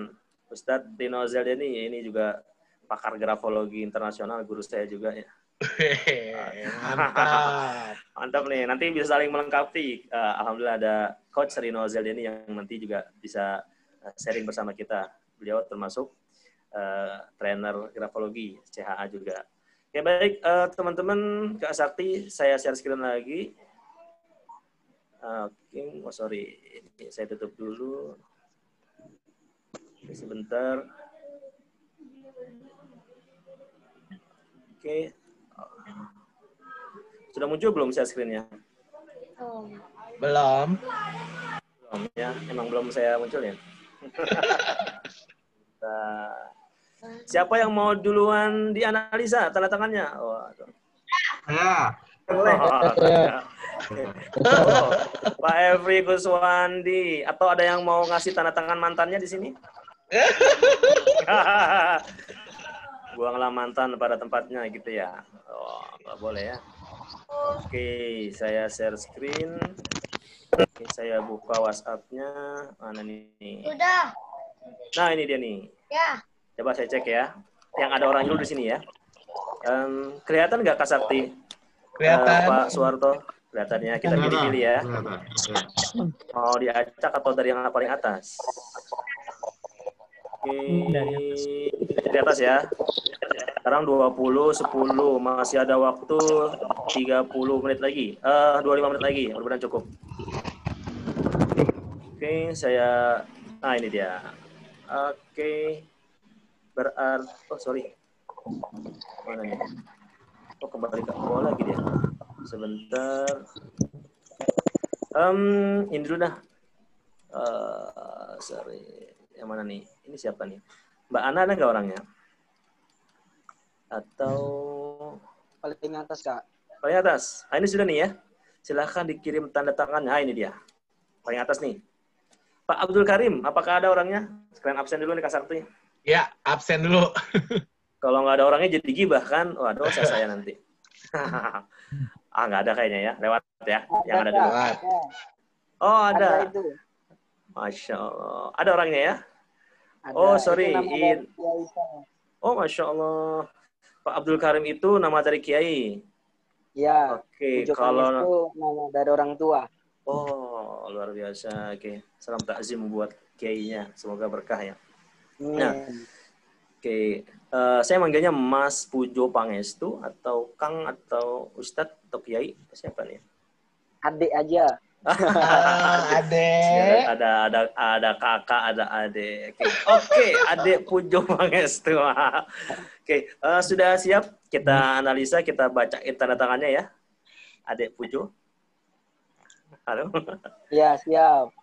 Ustadz Dino Zeldeni, ini juga pakar grafologi internasional, guru saya juga ya. Mantap. Mantap nih, nanti bisa saling melengkapi. Alhamdulillah ada Coach Rino Zeldeni yang nanti juga bisa sharing bersama kita. Beliau termasuk trainer grafologi, CHA juga. Oke, baik teman-teman, Kak Sakti, saya share screen lagi. Oke, sorry, ini saya tutup dulu. Oke, sebentar. Oke. Sudah muncul belum share screen-nya? Belum. Belum ya, emang belum saya muncul ya. Siapa yang mau duluan dianalisa tanda tangannya? Oh, Ya. Pak Evri Guswandi, atau ada yang mau ngasih tanda tangan mantannya di sini? Buanglah mantan pada tempatnya gitu ya. Oh, nggak boleh ya. Oke, saya share screen. Oke, saya buka WhatsApp-nya. Mana nih? Sudah. Nah, ini dia nih. Ya. Coba saya cek ya. Yang ada orang dulu di sini ya. Kelihatan nggak Kak Sakti? Kelihatan. Pak Suwarto? Kelihatannya. Kita pilih-pilih ya. Mau diacak atau dari yang paling atas? Oke. Di atas ya. Sekarang 20, 10. Masih ada waktu 30 menit lagi. 25 menit lagi. Mudah-mudahan cukup. Oke, saya... Nah, ini dia. Oke. Berarti... Oh, sorry. Mana nih? Oh, kembali ke bawah lagi dia. Sebentar. Ini dulu dah. Sorry. Yang mana nih? Ini siapa nih? Mbak Ana ada nggak orangnya? Atau... Paling atas, Kak. Paling atas. Ini sudah nih ya. Silahkan dikirim tanda tangan. Ini dia. Paling atas nih. Pak Abdul Karim, apakah ada orangnya? Sekalian absen dulu nih Kak Sakti. Ya, absen dulu. Kalau nggak ada orangnya jadi gibah kan? Waduh, saya nanti. Nggak ada kayaknya ya. Lewat ya. Yang ada dulu. Oh, ada. Masya Allah. Ada orangnya ya? Ada. Oh, sorry. Oh, Masya Allah. Pak Abdul Karim itu nama dari Kiai? Ya. Oke. Kalau itu nama dari orang tua. Oh, luar biasa. Oke. Salam takzim buat Kiainya. Semoga berkah ya. Nah, oke. Saya manggilnya Mas Pujo Pangestu atau Kang atau Ustadz atau Kiai. Siapa nih? Adik aja. Adek. Ada kakak, ada adik. Oke, adik Pujo Pangestu. Oke, sudah siap kita analisa, kita bacain tanda tangannya ya, adik Pujo. Halo. Ya, siap.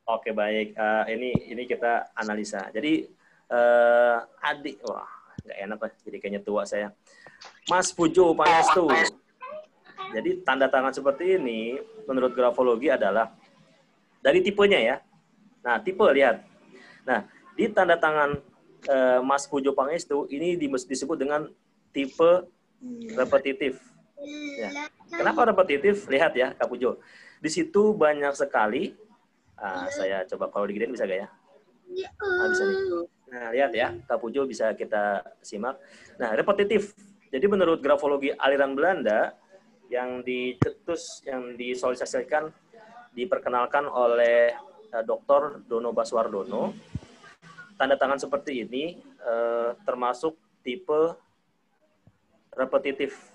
Oke, baik. Ini kita analisa. Jadi adik, wah nggak enak lah, jadi kayaknya tua saya. Mas Pujo Pangestu. Jadi tanda tangan seperti ini menurut grafologi adalah dari tipenya ya. Nah, tipe lihat. Nah, di tanda tangan Mas Pujo Pangestu ini disebut dengan tipe repetitif. Ya. Kenapa repetitif? Lihat ya, Kak Pujo. Di situ banyak sekali. Saya coba kalau digedein bisa gak ya? Bisa nih. Nah, lihat ya, Kak Pujo bisa kita simak. Nah, repetitif. Jadi menurut grafologi aliran Belanda yang dicetus, yang disosialisasikan, diperkenalkan oleh Dr. Dono Baswardono, tanda tangan seperti ini termasuk tipe repetitif.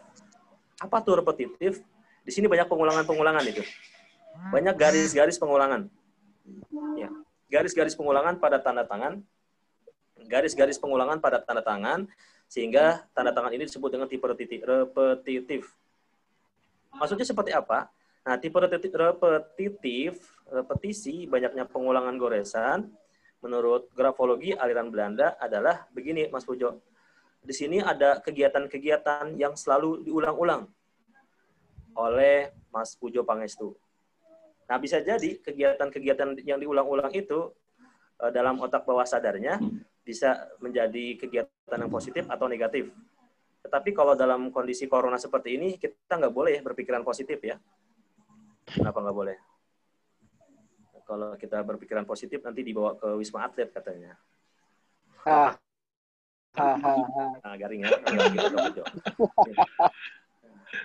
Apa tuh repetitif? Di sini banyak pengulangan-pengulangan itu. Banyak garis-garis pengulangan. Ya. Garis-garis pengulangan pada tanda tangan. Garis-garis pengulangan pada tanda tangan, sehingga tanda tangan ini disebut dengan tipe repetitif. Maksudnya seperti apa? Nah, tipe repetisi, banyaknya pengulangan goresan, menurut grafologi aliran Belanda adalah begini, Mas Pujo. Di sini ada kegiatan-kegiatan yang selalu diulang-ulang oleh Mas Pujo Pangestu. Nah, bisa jadi kegiatan-kegiatan yang diulang-ulang itu dalam otak bawah sadarnya bisa menjadi kegiatan yang positif atau negatif. Tetapi kalau dalam kondisi corona seperti ini, kita nggak boleh berpikiran positif ya. Kenapa nggak boleh? Kalau kita berpikiran positif, nanti dibawa ke Wisma Atlet katanya. Garing ya.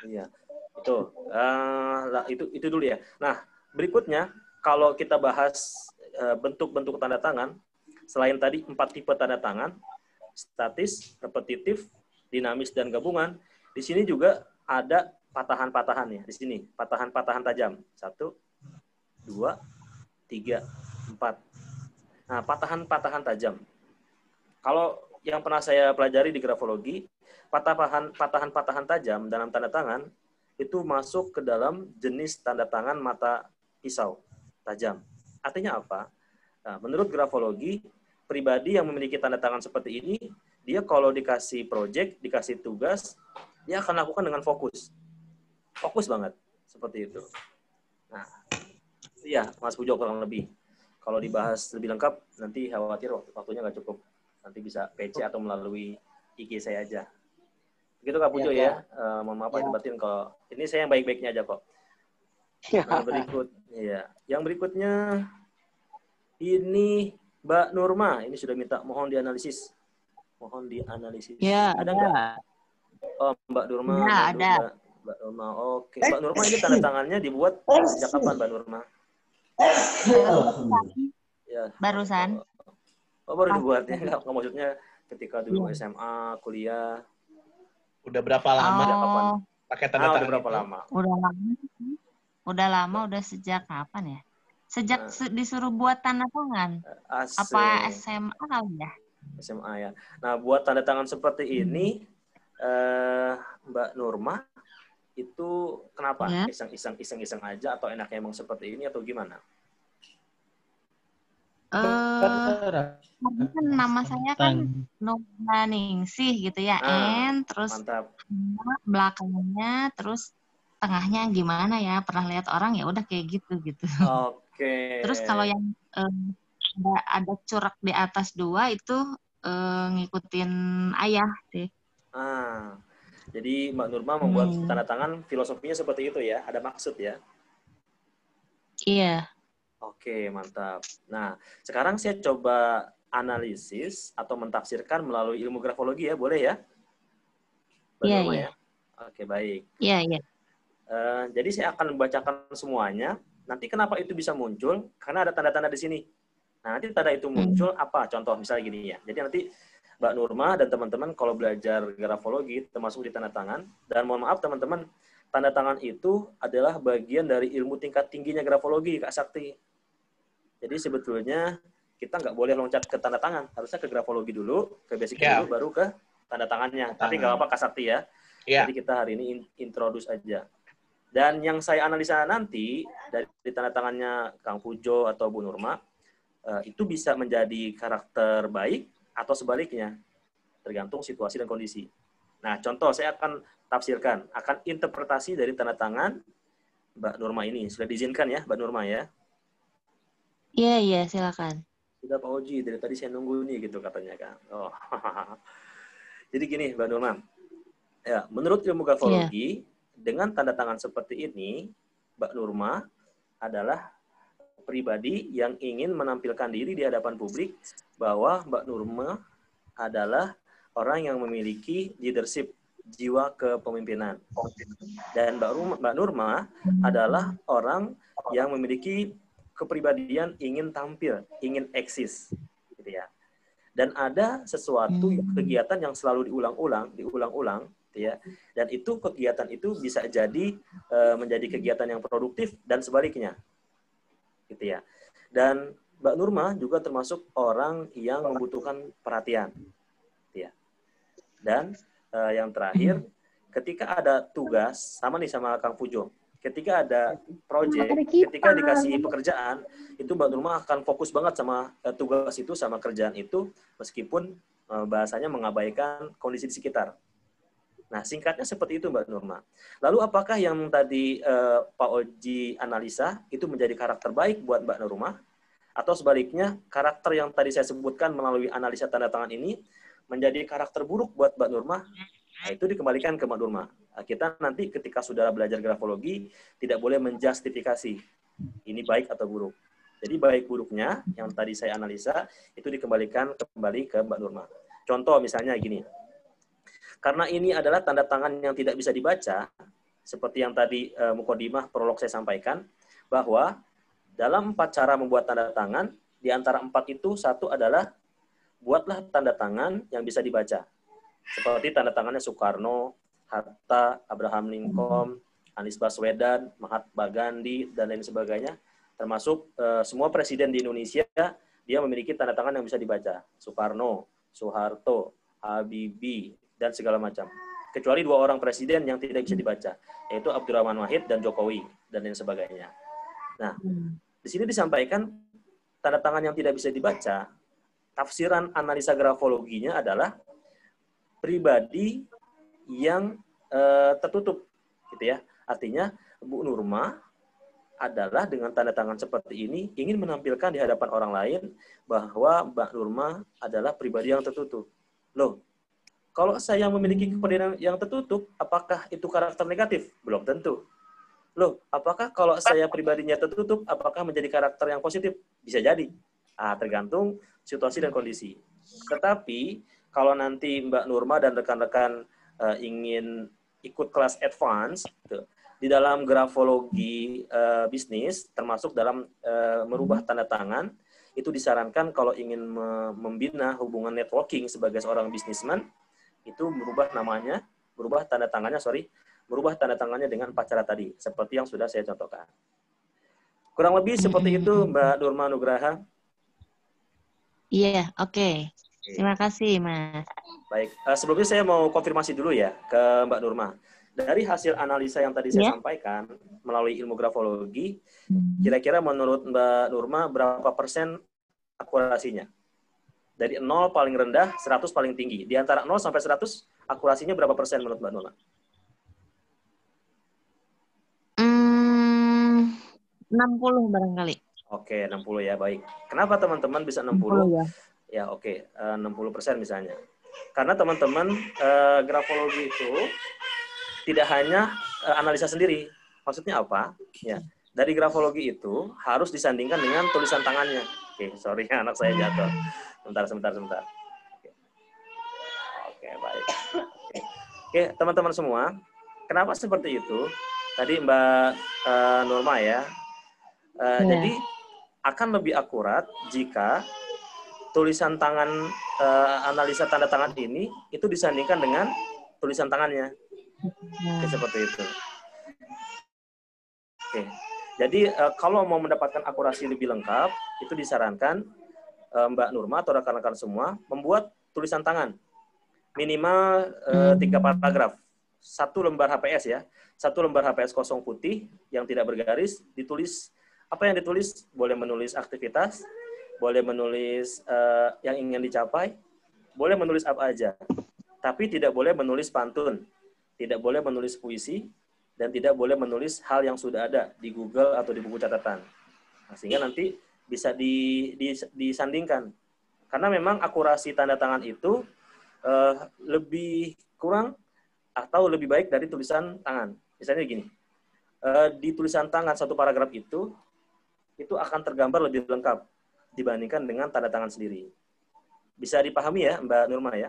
Iya. Itu dulu ya. Nah, berikutnya, kalau kita bahas bentuk-bentuk tanda tangan, selain tadi 4 tipe tanda tangan, statis, repetitif, dinamis, dan gabungan, di sini juga ada patahan-patahan ya. Di sini, patahan-patahan tajam. 1, 2, 3, 4. Nah, patahan-patahan tajam. Kalau yang pernah saya pelajari di grafologi, patahan-patahan tajam dalam tanda tangan itu masuk ke dalam jenis tanda tangan mata pisau tajam. Artinya apa? Nah, menurut grafologi, pribadi yang memiliki tanda tangan seperti ini, dia kalau dikasih project, dikasih tugas, dia akan lakukan dengan fokus. Fokus banget. Seperti itu. Nah, iya, Mas Pujo kurang lebih. Kalau dibahas lebih lengkap, nanti khawatir waktunya nggak cukup. Nanti bisa PC atau melalui IG saya aja. Begitu Kak Pujo ya. Mohon maaf batin kalau ini saya yang baik-baiknya aja kok. Nah, yang berikutnya ini Mbak Nurma. Ini sudah minta mohon dianalisis. Ya, ada nggak? Oh, Mbak Nurma. Ya, ada. Mbak Nurma. Oke. Mbak Nurma ini tanda tangannya dibuat sejak kapan, Mbak Nurma? Ya. Barusan. Oh, baru dibuatnya. Nggak maksudnya ketika dulu SMA, kuliah. Udah berapa lama? Sejak kapan? Pakai tanda tangan udah berapa itu? lama? Udah lama, udah sejak kapan ya? Sejak disuruh buat tanda tangan. Asik. Apa SMA kali ya? SMA ya. Nah, buat tanda tangan seperti ini, Mbak Nurma, itu kenapa? Ya. Iseng-iseng aja atau enaknya emang seperti ini atau gimana? Karena kan nama saya kan Nurma Ningsih gitu ya. Terus Mantap. belakangnya, terus tengahnya gimana ya? Pernah lihat orang ya udah kayak gitu. Oke. Terus kalau yang ada corak di atas 2 itu ngikutin ayah deh. Jadi Mbak Nurma membuat tanda tangan filosofinya seperti itu ya, ada maksud ya? Iya. Oke, mantap. Nah, sekarang saya coba analisis atau mentafsirkan melalui ilmu grafologi ya, boleh ya? Iya. Ya? Oke, baik. Iya. Jadi saya akan membacakan semuanya. Nanti kenapa itu bisa muncul? Karena ada tanda-tanda di sini. Nah, nanti tanda itu muncul apa? Contoh misalnya gini ya. Jadi nanti Mbak Nurma dan teman-teman kalau belajar grafologi termasuk di tanda tangan, dan mohon maaf teman-teman, tanda tangan itu adalah bagian dari ilmu tingkat tingginya grafologi, Kak Sakti. Jadi sebetulnya kita nggak boleh loncat ke tanda tangan, harusnya ke grafologi dulu, ke basic dulu, baru ke tanda tangannya. Tapi nggak apa-apa Kak Sakti ya. Jadi kita hari ini introduce aja. Dan yang saya analisa nanti dari tanda tangannya Kang Pujo atau Bu Nurma, itu bisa menjadi karakter baik atau sebaliknya, tergantung situasi dan kondisi. Nah, contoh saya akan tafsirkan, akan interpretasi dari tanda tangan Mbak Nurma ini. Sudah diizinkan ya, Mbak Nurma ya? Iya, silakan. Sudah Pak Oji, dari tadi saya nunggu nih gitu katanya kan. Oh. Jadi gini, Mbak Nurma. Ya, menurut ilmu grafologi, dengan tanda tangan seperti ini, Mbak Nurma adalah pribadi yang ingin menampilkan diri di hadapan publik bahwa Mbak Nurma adalah orang yang memiliki leadership, jiwa kepemimpinan. Dan Mbak Nurma adalah orang yang memiliki kepribadian ingin tampil, ingin eksis, gitu ya. Dan ada sesuatu kegiatan yang selalu diulang-ulang, gitu ya. Dan itu kegiatan itu bisa jadi menjadi kegiatan yang produktif dan sebaliknya, gitu ya. Dan Mbak Nurma juga termasuk orang yang membutuhkan perhatian, gitu ya. Dan yang terakhir, ketika ada tugas, sama nih sama Kang Pujo, ketika ada proyek, ketika dikasih pekerjaan, itu Mbak Nurma akan fokus banget sama tugas itu, sama kerjaan itu, meskipun bahasanya mengabaikan kondisi di sekitar. Nah, singkatnya seperti itu Mbak Nurma. Lalu apakah yang tadi Pak Oji analisa itu menjadi karakter baik buat Mbak Nurma? Atau sebaliknya, karakter yang tadi saya sebutkan melalui analisa tanda tangan ini menjadi karakter buruk buat Mbak Nurma? Nah, itu dikembalikan ke Mbak Nurma. Nah, kita nanti ketika sudah belajar grafologi, tidak boleh menjustifikasi ini baik atau buruk. Jadi baik buruknya yang tadi saya analisa, itu dikembalikan kembali ke Mbak Nurma. Contoh misalnya gini, karena ini adalah tanda tangan yang tidak bisa dibaca, seperti yang tadi Mukodimah prolog saya sampaikan, bahwa dalam 4 cara membuat tanda tangan, di antara 4 itu, satu adalah buatlah tanda tangan yang bisa dibaca. Seperti tanda tangannya Soekarno, Hatta, Abraham Lincoln, Anies Baswedan, Mahatma Gandhi, dan lain sebagainya. Termasuk semua presiden di Indonesia, dia memiliki tanda tangan yang bisa dibaca. Soekarno, Soeharto, Habibie, dan segala macam. Kecuali 2 orang presiden yang tidak bisa dibaca, yaitu Abdurrahman Wahid dan Jokowi, dan lain sebagainya. Nah, di sini disampaikan tanda tangan yang tidak bisa dibaca, tafsiran analisa grafologinya adalah pribadi yang tertutup, gitu ya. Artinya Bu Nurma adalah dengan tanda tangan seperti ini ingin menampilkan di hadapan orang lain bahwa Mbak Nurma adalah pribadi yang tertutup. Loh, kalau saya memiliki kepribadian yang tertutup, apakah itu karakter negatif? Belum tentu. Loh, apakah kalau saya pribadinya tertutup, apakah menjadi karakter yang positif? Bisa jadi. Tergantung situasi dan kondisi. Tetapi, kalau nanti Mbak Nurma dan rekan-rekan ingin ikut kelas advance, gitu, di dalam grafologi bisnis, termasuk dalam merubah tanda tangan, itu disarankan kalau ingin membina hubungan networking sebagai seorang bisnisman, itu merubah tanda tangannya dengan 4 cara tadi, seperti yang sudah saya contohkan. Kurang lebih seperti itu, Mbak Nurma Nugraha. Iya, oke. Terima kasih, Mas. Baik, sebelumnya saya mau konfirmasi dulu ya ke Mbak Nurma. Dari hasil analisa yang tadi saya sampaikan melalui ilmu grafologi, kira-kira menurut Mbak Nurma berapa persen akurasinya? Dari 0 paling rendah, 100 paling tinggi. Di antara 0 sampai 100, akurasinya berapa persen menurut Mbak Nurma? 60 barangkali. Oke, 60 ya, baik. Kenapa teman-teman bisa 60? 60 ya. Ya, oke, 60% misalnya. Karena teman-teman, grafologi itu tidak hanya analisa sendiri. Maksudnya apa? Ya, dari grafologi itu harus disandingkan dengan tulisan tangannya. Oke, sorry, anak saya jatuh. Sebentar. Oke, baik. Oke, teman-teman semua, kenapa seperti itu? Tadi Mbak Nurma ya. Jadi akan lebih akurat jika tulisan tangan analisa tanda tangan ini itu disandingkan dengan tulisan tangannya. Seperti itu. Oke. Jadi kalau mau mendapatkan akurasi lebih lengkap, itu disarankan Mbak Nurma atau rekan-rekan semua membuat tulisan tangan minimal 3 paragraf, 1 lembar HPS ya, 1 lembar HPS kosong putih yang tidak bergaris, ditulis apa yang ditulis, boleh menulis aktivitas, boleh menulis yang ingin dicapai, boleh menulis apa aja, tapi tidak boleh menulis pantun, tidak boleh menulis puisi, dan tidak boleh menulis hal yang sudah ada di Google atau di buku catatan. Nah, sehingga nanti bisa disandingkan. Karena memang akurasi tanda tangan itu lebih kurang atau lebih baik dari tulisan tangan. Misalnya gini, di tulisan tangan 1 paragraf itu akan tergambar lebih lengkap dibandingkan dengan tanda tangan sendiri. Bisa dipahami ya, Mbak Nurma ya?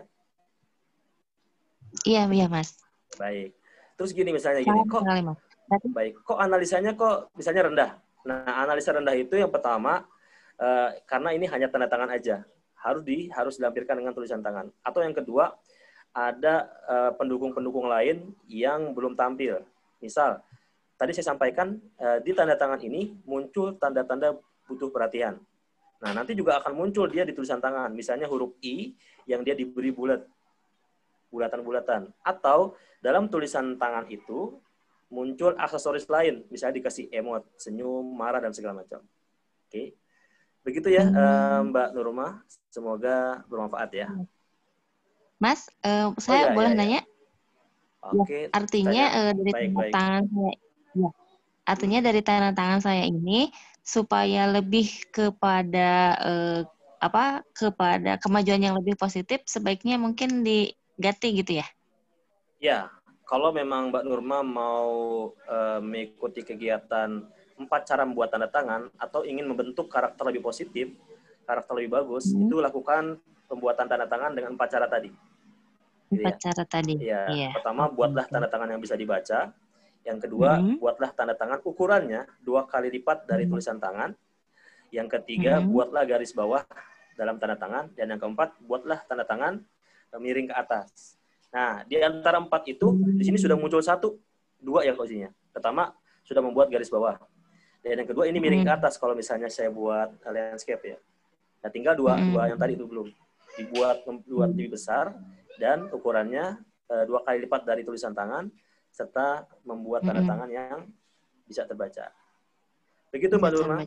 Iya, Mas. Baik. Terus gini misalnya gini, kok analisanya kok misalnya rendah. Nah, analisa rendah itu yang pertama karena ini hanya tanda tangan aja, harus dilampirkan dengan tulisan tangan. Atau yang kedua, ada pendukung-pendukung lain yang belum tampil. Misal, tadi saya sampaikan di tanda tangan ini muncul tanda-tanda butuh perhatian. Nah, nanti juga akan muncul dia di tulisan tangan. Misalnya huruf I yang dia diberi bulatan-bulatan. Atau dalam tulisan tangan itu muncul aksesoris lain, misalnya dikasih emot, senyum, marah, dan segala macam. Oke. Begitu ya, Mbak Nurma. Semoga bermanfaat ya. Mas, saya boleh nanya? Oke. Artinya dari tanda tangan saya, artinya dari tanda tangan saya ini supaya lebih kepada kepada kemajuan yang lebih positif, sebaiknya mungkin diganti gitu ya? Ya, kalau memang Mbak Nurma mau mengikuti kegiatan 4 cara membuat tanda tangan atau ingin membentuk karakter lebih positif, karakter lebih bagus, itu lakukan pembuatan tanda tangan dengan 4 cara tadi. 4 cara tadi. Ya, pertama buatlah tanda tangan yang bisa dibaca. Yang kedua, buatlah tanda tangan ukurannya 2 kali lipat dari tulisan tangan. Yang ketiga, buatlah garis bawah dalam tanda tangan. Dan yang keempat, buatlah tanda tangan miring ke atas. Nah, di antara 4 itu, di sini sudah muncul 1, 2 ya kuncinya. Pertama, sudah membuat garis bawah. Dan yang kedua, ini miring ke atas kalau misalnya saya buat landscape ya. Nah, tinggal 2 yang tadi itu belum. Dibuat lebih besar, dan ukurannya 2 kali lipat dari tulisan tangan, serta membuat tanda tangan yang bisa terbaca. Begitu Mbak Nurma.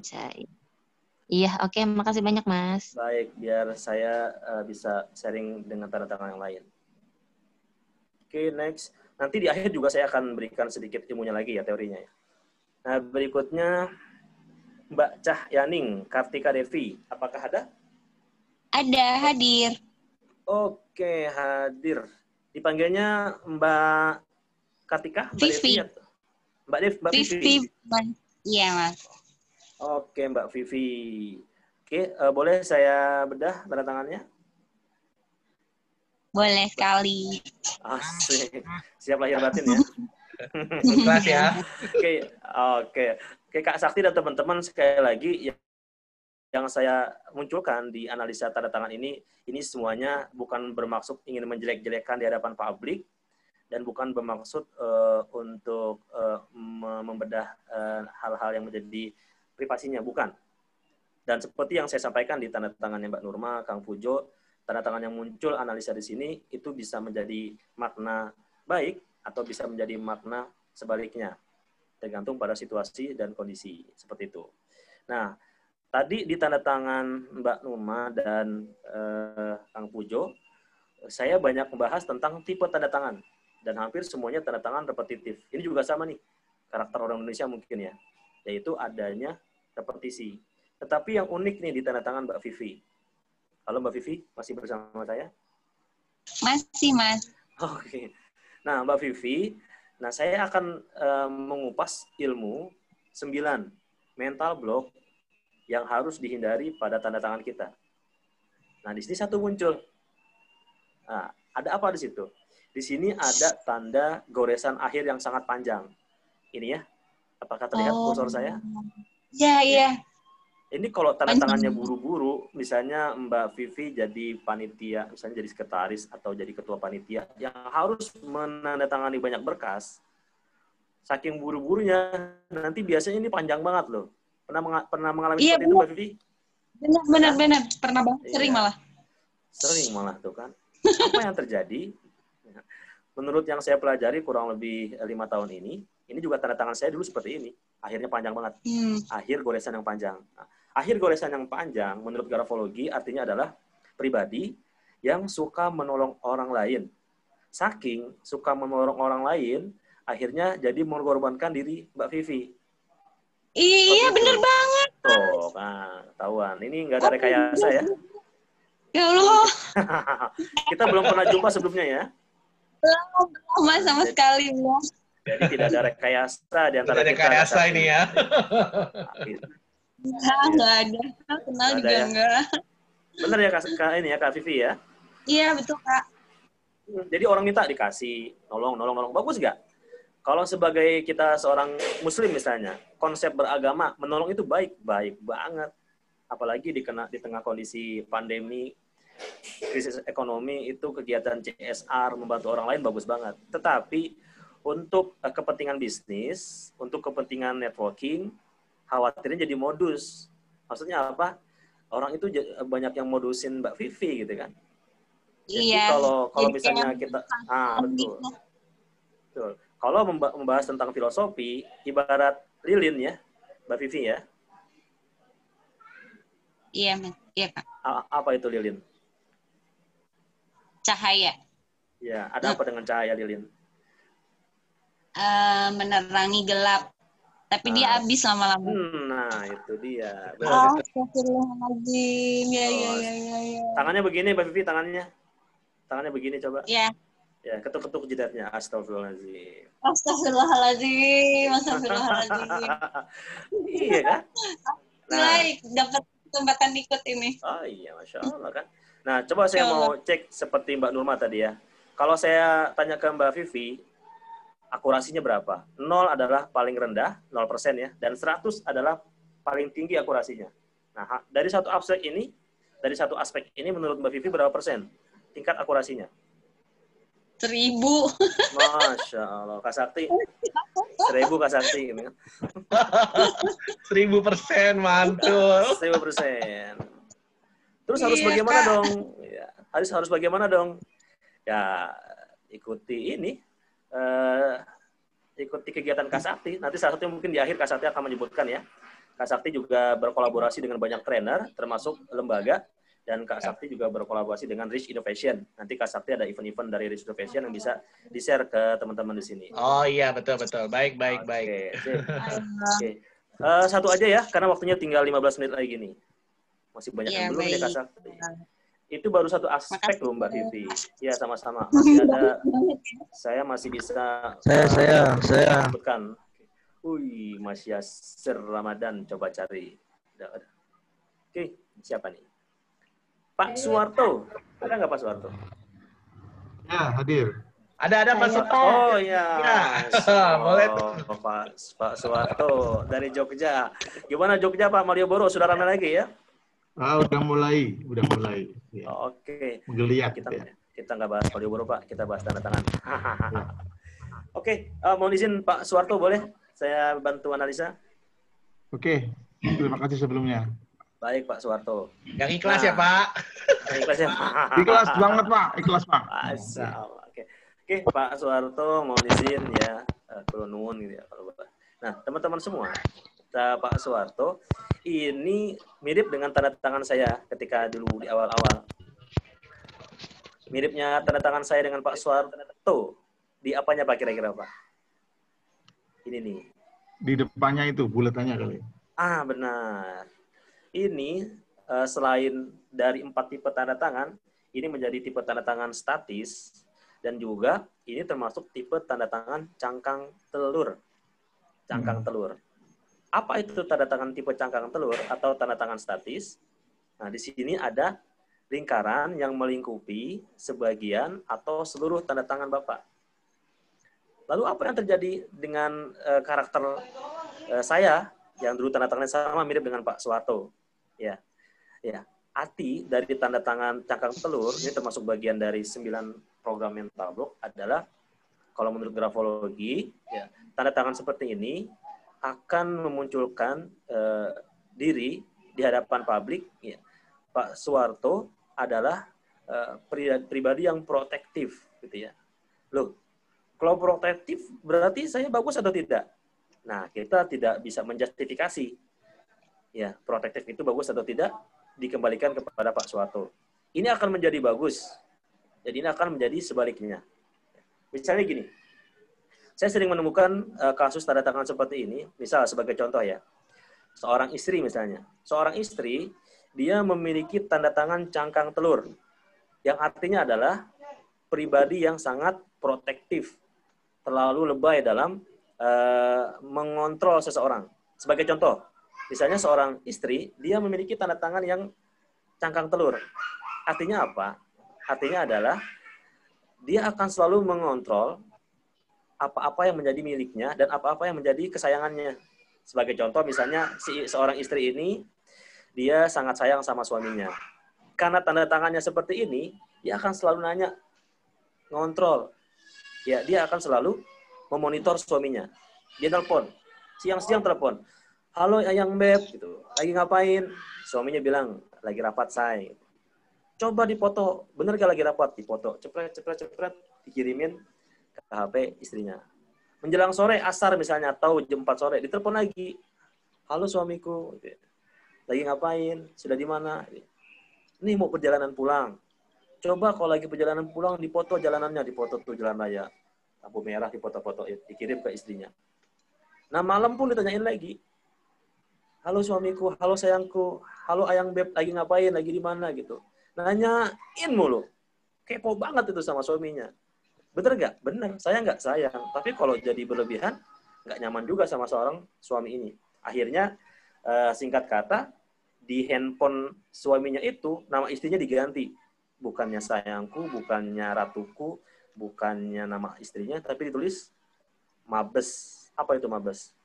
Iya, oke. Makasih banyak, Mas. Baik, biar saya bisa sharing dengan tanda tangan yang lain. Oke, next. Nanti di akhir juga saya akan berikan sedikit ilmunya lagi ya, teorinya. Nah, berikutnya Mbak Cahyaning Kartika Devi. Apakah ada? Ada, hadir. Oke, hadir. Dipanggilnya Mbak Kartika? Mbak Vivi. Mbak Vivi. Iya, Mas. Oke, Mbak Vivi. Oke, boleh saya bedah tanda tangannya? Boleh sekali. Asik. Siap lahir batin ya. Ikhlas ya. Oke. Kak Sakti dan teman-teman, sekali lagi yang saya munculkan di analisa tanda tangan ini semuanya bukan bermaksud ingin menjelek-jelekkan di hadapan publik dan bukan bermaksud untuk membedah hal-hal yang menjadi privasinya, bukan. Dan seperti yang saya sampaikan di tanda tangannya Mbak Nurma, Kang Pujo, tanda tangan yang muncul analisa di sini itu bisa menjadi makna baik atau bisa menjadi makna sebaliknya, tergantung pada situasi dan kondisi seperti itu. Nah, tadi di tanda tangan Mbak Nurma dan Kang Pujo, saya banyak membahas tentang tipe tanda tangan dan hampir semuanya tanda tangan repetitif. Ini juga sama nih, karakter orang Indonesia mungkin ya, yaitu adanya repetisi. Tetapi yang unik nih di tanda tangan Mbak Vivi. Halo Mbak Vivi, masih bersama saya? Masih, Mas. Oke. Nah, Mbak Vivi, saya akan mengupas ilmu 9 mental block yang harus dihindari pada tanda tangan kita. Nah, di sini 1 muncul. Nah, ada apa di situ? Di sini ada tanda goresan akhir yang sangat panjang. Ini ya. Apakah terlihat kursor saya? Iya. Ini kalau tanda tangannya buru-buru, misalnya Mbak Vivi jadi panitia, misalnya jadi sekretaris atau jadi ketua panitia, yang harus menandatangani banyak berkas, saking buru-burunya, nanti biasanya ini panjang banget loh. Pernah mengalami Iya, seperti itu, Mbak Vivi? benar. Pernah banget, sering Iya. malah. Sering malah tuh kan. Apa yang terjadi? Menurut yang saya pelajari kurang lebih 5 tahun ini juga tanda tangan saya dulu seperti ini. Akhirnya panjang banget. Akhir goresan yang panjang. Nah, akhir goresan yang panjang menurut grafologi artinya adalah pribadi yang suka menolong orang lain. Saking suka menolong orang lain, akhirnya jadi mengorbankan diri Mbak Vivi. Iya, bener banget. Tuh, nah, tahuan. Ini nggak ada rekayasa ya. Ya Allah. Kita belum pernah jumpa sebelumnya ya. Belum, Mas, sama sekali. Belum. Jadi tidak ada rekayasa di antara Tidak ada kita. rekayasa ini ya. Nggak ada. Kenal Nggak ada juga ya. enggak. Bener ya Kak Vivi ya? Iya, betul, Kak. Jadi orang minta dikasih, nolong. Bagus nggak? Kalau sebagai kita seorang muslim misalnya, konsep beragama, menolong itu baik banget. Apalagi di tengah kondisi pandemi, krisis ekonomi, itu kegiatan CSR, membantu orang lain bagus banget. Tetapi untuk kepentingan bisnis, untuk kepentingan networking, khawatirnya jadi modus. Maksudnya apa? Orang itu banyak yang modusin Mbak Vivi gitu kan. Jadi Iya. kalau Jadi misalnya kayak kita, betul. Kalau membahas tentang filosofi, ibarat lilin ya, Mbak Vivi ya. Iya, Mas. Iya, Kak. Apa itu lilin? Cahaya. Ya, ada apa dengan cahaya lilin? Menerangi gelap. Tapi dia habis lama-lama. Nah, itu dia. Astagfirullahaladzim. Ya. Tangannya begini, Mbak Vivi, tangannya. Tangannya begini, coba. Ya. Ya, ketuk-ketuk jidatnya. Astagfirullahaladzim. Astagfirullahaladzim. Iya kan? Nah, dapat kesempatan ikut ini. Oh iya, Masya Allah kan. Nah, coba saya mau cek seperti Mbak Nurma tadi ya. Kalau saya tanya ke Mbak Vivi, akurasinya berapa? 0 adalah paling rendah, 0% ya. Dan 100 adalah paling tinggi akurasinya. Nah, dari satu aspek ini menurut Mbak Vivi berapa persen tingkat akurasinya? 1000. Masya Allah, Kak Sakti. 1000 Kak Sakti. 1000% mantul. 1000%. Terus harus bagaimana dong? Ya, harus bagaimana dong? Ya, ikuti ini. Ikuti kegiatan Kak Sakti. Nanti salah satunya mungkin di akhir Kak Sakti akan menyebutkan ya. Kak Sakti juga berkolaborasi dengan banyak trainer, termasuk lembaga. Dan Kak Sakti juga berkolaborasi dengan Rich Innovation. Nanti Kak Sakti ada event-event dari Rich Innovation yang bisa di-share ke teman-teman di sini. Oh iya, betul. Baik. Oke. Satu aja ya, karena waktunya tinggal 15 menit lagi nih. Masih banyak yang belum nih Kak Sakti. Itu baru satu aspek loh Mbak Vivi. Ya, sama-sama. Masih ada, saya masih bisa... Saya. Sebutkan. Wih, Mas Yasir Ramadan, coba cari. Oke, siapa nih? Pak Suwarto. Ada nggak Pak Suwarto? Ya, hadir. Ada Pak Suwarto. Oh iya. Boleh tuh. Pak Suwarto dari Jogja. Gimana Jogja Pak Malioboro? Sudah ramai lagi ya? Udah mulai. Ya. Oke. Menggeliat. Kita nggak bahas Malioboro Pak, kita bahas tanda tangan. Oke, mohon izin Pak Suwarto boleh saya bantu analisa? Oke, terima kasih sebelumnya. Baik Pak Suwarto. Yang ikhlas ya Pak. Ikhlas ya Pak. Ikhlas banget Pak, ikhlas Pak. Oke, Pak Suwarto mohon izin ya, kalau nuwun gitu ya kalau Bapak. Nah, teman-teman semua, Pak Suwarto ini mirip dengan tanda tangan saya ketika dulu di awal-awal. Miripnya tanda tangan saya dengan Pak Suwarto di apanya Pak kira-kira Pak? Ini nih. Di depannya itu buletannya kali. Benar. Ini selain dari 4 tipe tanda tangan, ini menjadi tipe tanda tangan statis dan juga ini termasuk tipe tanda tangan cangkang telur. Cangkang telur. Apa itu tanda tangan tipe cangkang telur atau tanda tangan statis? Nah, di sini ada lingkaran yang melingkupi sebagian atau seluruh tanda tangan Bapak. Lalu apa yang terjadi dengan karakter saya yang dulu tanda tangannya sama mirip dengan Pak Suwarto? Ya, arti dari tanda tangan cangkang telur ini termasuk bagian dari 9 program mental block adalah kalau menurut grafologi, ya, tanda tangan seperti ini akan memunculkan diri di hadapan publik. Ya. Pak Suwarto adalah pribadi yang protektif, gitu ya. Loh, kalau protektif berarti saya bagus atau tidak? Nah, kita tidak bisa menjustifikasi. Ya, protektif itu bagus atau tidak dikembalikan kepada Pak Suwarto. Ini akan menjadi bagus. Jadi ini akan menjadi sebaliknya. Misalnya gini, saya sering menemukan kasus tanda tangan seperti ini. Misal sebagai contoh ya, seorang istri misalnya. Seorang istri, dia memiliki tanda tangan cangkang telur. Yang artinya adalah pribadi yang sangat protektif. Terlalu lebay dalam mengontrol seseorang. Sebagai contoh, misalnya seorang istri, dia memiliki tanda tangan yang cangkang telur. Artinya apa? Artinya adalah dia akan selalu mengontrol apa-apa yang menjadi miliknya dan apa-apa yang menjadi kesayangannya. Sebagai contoh, misalnya seorang istri ini, dia sangat sayang sama suaminya. Karena tanda tangannya seperti ini, dia akan selalu nanya, ngontrol. Ya, dia akan selalu memonitor suaminya. Dia telepon, siang-siang telepon. Halo Ayang Beb, gitu. Lagi ngapain? Suaminya bilang, lagi rapat say. Coba dipoto, bener gak lagi rapat? Dipoto, cepret, dikirimin ke HP istrinya. Menjelang sore, asar misalnya, atau jam 4 sore, ditelepon lagi. Halo suamiku, lagi ngapain? Sudah di mana? Ini mau perjalanan pulang. Coba kalau lagi perjalanan pulang, dipoto jalanannya, dipoto tuh jalan raya. Lampu merah, dipoto-foto, dikirim ke istrinya. Nah malam pun ditanyain lagi. Halo suamiku, halo sayangku, halo Ayang Beb, lagi ngapain, lagi di mana gitu. Nanyain mulu. Kepo banget itu sama suaminya. Bener nggak? Bener. Saya nggak sayang. Tapi kalau jadi berlebihan, nggak nyaman juga sama seorang suami ini. Akhirnya, singkat kata, di handphone suaminya itu, nama istrinya diganti. Bukannya sayangku, bukannya ratuku, bukannya nama istrinya, tapi ditulis Mabes. Apa itu Mabes?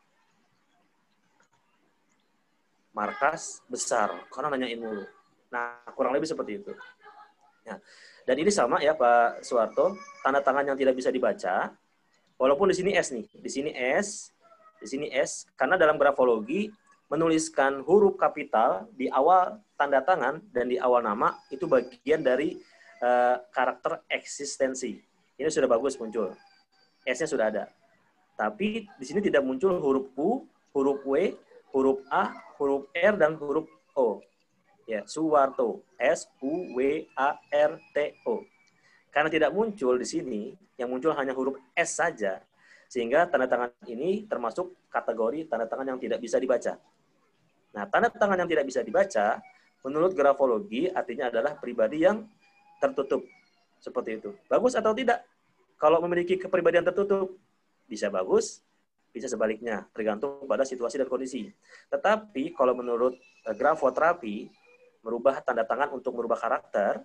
Markas besar. Karena nanyain mulu. Nah, kurang lebih seperti itu. Ya. Dan ini sama ya Pak Suwarto, tanda tangan yang tidak bisa dibaca, walaupun di sini S nih, di sini S, karena dalam grafologi menuliskan huruf kapital di awal tanda tangan dan di awal nama itu bagian dari karakter eksistensi. Ini sudah bagus muncul, S-nya sudah ada. Tapi di sini tidak muncul huruf U, huruf W, huruf A, huruf R dan huruf O. Ya, Suwarto, S-U-W-A-R-T-O. Karena tidak muncul di sini, yang muncul hanya huruf S saja, sehingga tanda tangan ini termasuk kategori tanda tangan yang tidak bisa dibaca. Nah, tanda tangan yang tidak bisa dibaca, menurut grafologi, artinya adalah pribadi yang tertutup. Seperti itu. Bagus atau tidak? Kalau memiliki kepribadian tertutup, bisa bagus, bisa sebaliknya, tergantung pada situasi dan kondisi. Tetapi, kalau menurut grafoterapi, merubah tanda tangan untuk merubah karakter,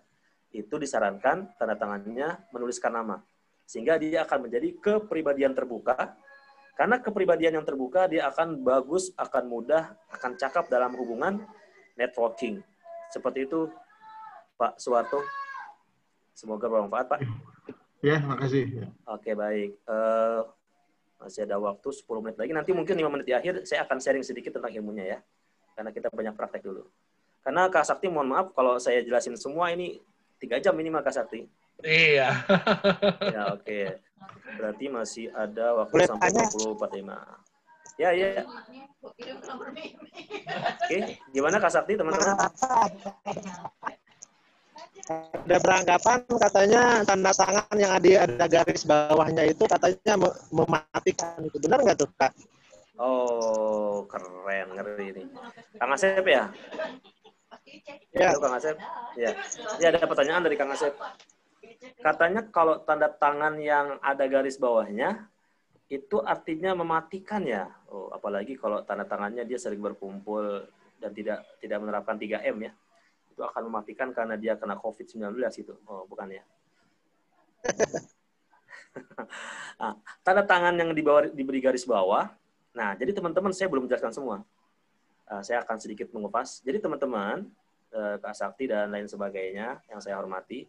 itu disarankan tanda tangannya menuliskan nama. Sehingga dia akan menjadi kepribadian terbuka. Karena kepribadian yang terbuka, dia akan bagus, akan mudah, akan cakap dalam hubungan networking. Seperti itu, Pak Suwarto. Semoga bermanfaat, Pak. Ya, makasih. Oke, baik. Masih ada waktu 10 menit lagi. Nanti mungkin 5 menit di akhir, saya akan sharing sedikit tentang ilmunya ya. Karena kita banyak praktek dulu. Karena Kak Sakti, mohon maaf kalau saya jelasin semua ini 3 jam minimal Kak Sakti. Iya. Ya, oke. Berarti masih ada waktu sampai 24.5. Ya, ya. Oke, gimana Kak Sakti, teman-teman? Ada beranggapan katanya tanda tangan yang ada garis bawahnya itu katanya mematikan. Itu benar nggak tuh, Kak? Oh, keren, ngeri ini. Kang Asep ya? Ya, Kang Asep. Ya. Ya, ada pertanyaan dari Kang Asep. Katanya kalau tanda tangan yang ada garis bawahnya itu artinya mematikan ya. Oh, apalagi kalau tanda tangannya dia sering berkumpul dan tidak menerapkan 3M ya. Itu akan mematikan karena dia kena COVID-19 itu. Oh, bukan ya. Nah, tanda tangan yang diberi garis bawah. Nah, jadi teman-teman saya belum menjelaskan semua. Saya akan sedikit mengupas. Jadi teman-teman, Kak Sakti dan lain sebagainya yang saya hormati,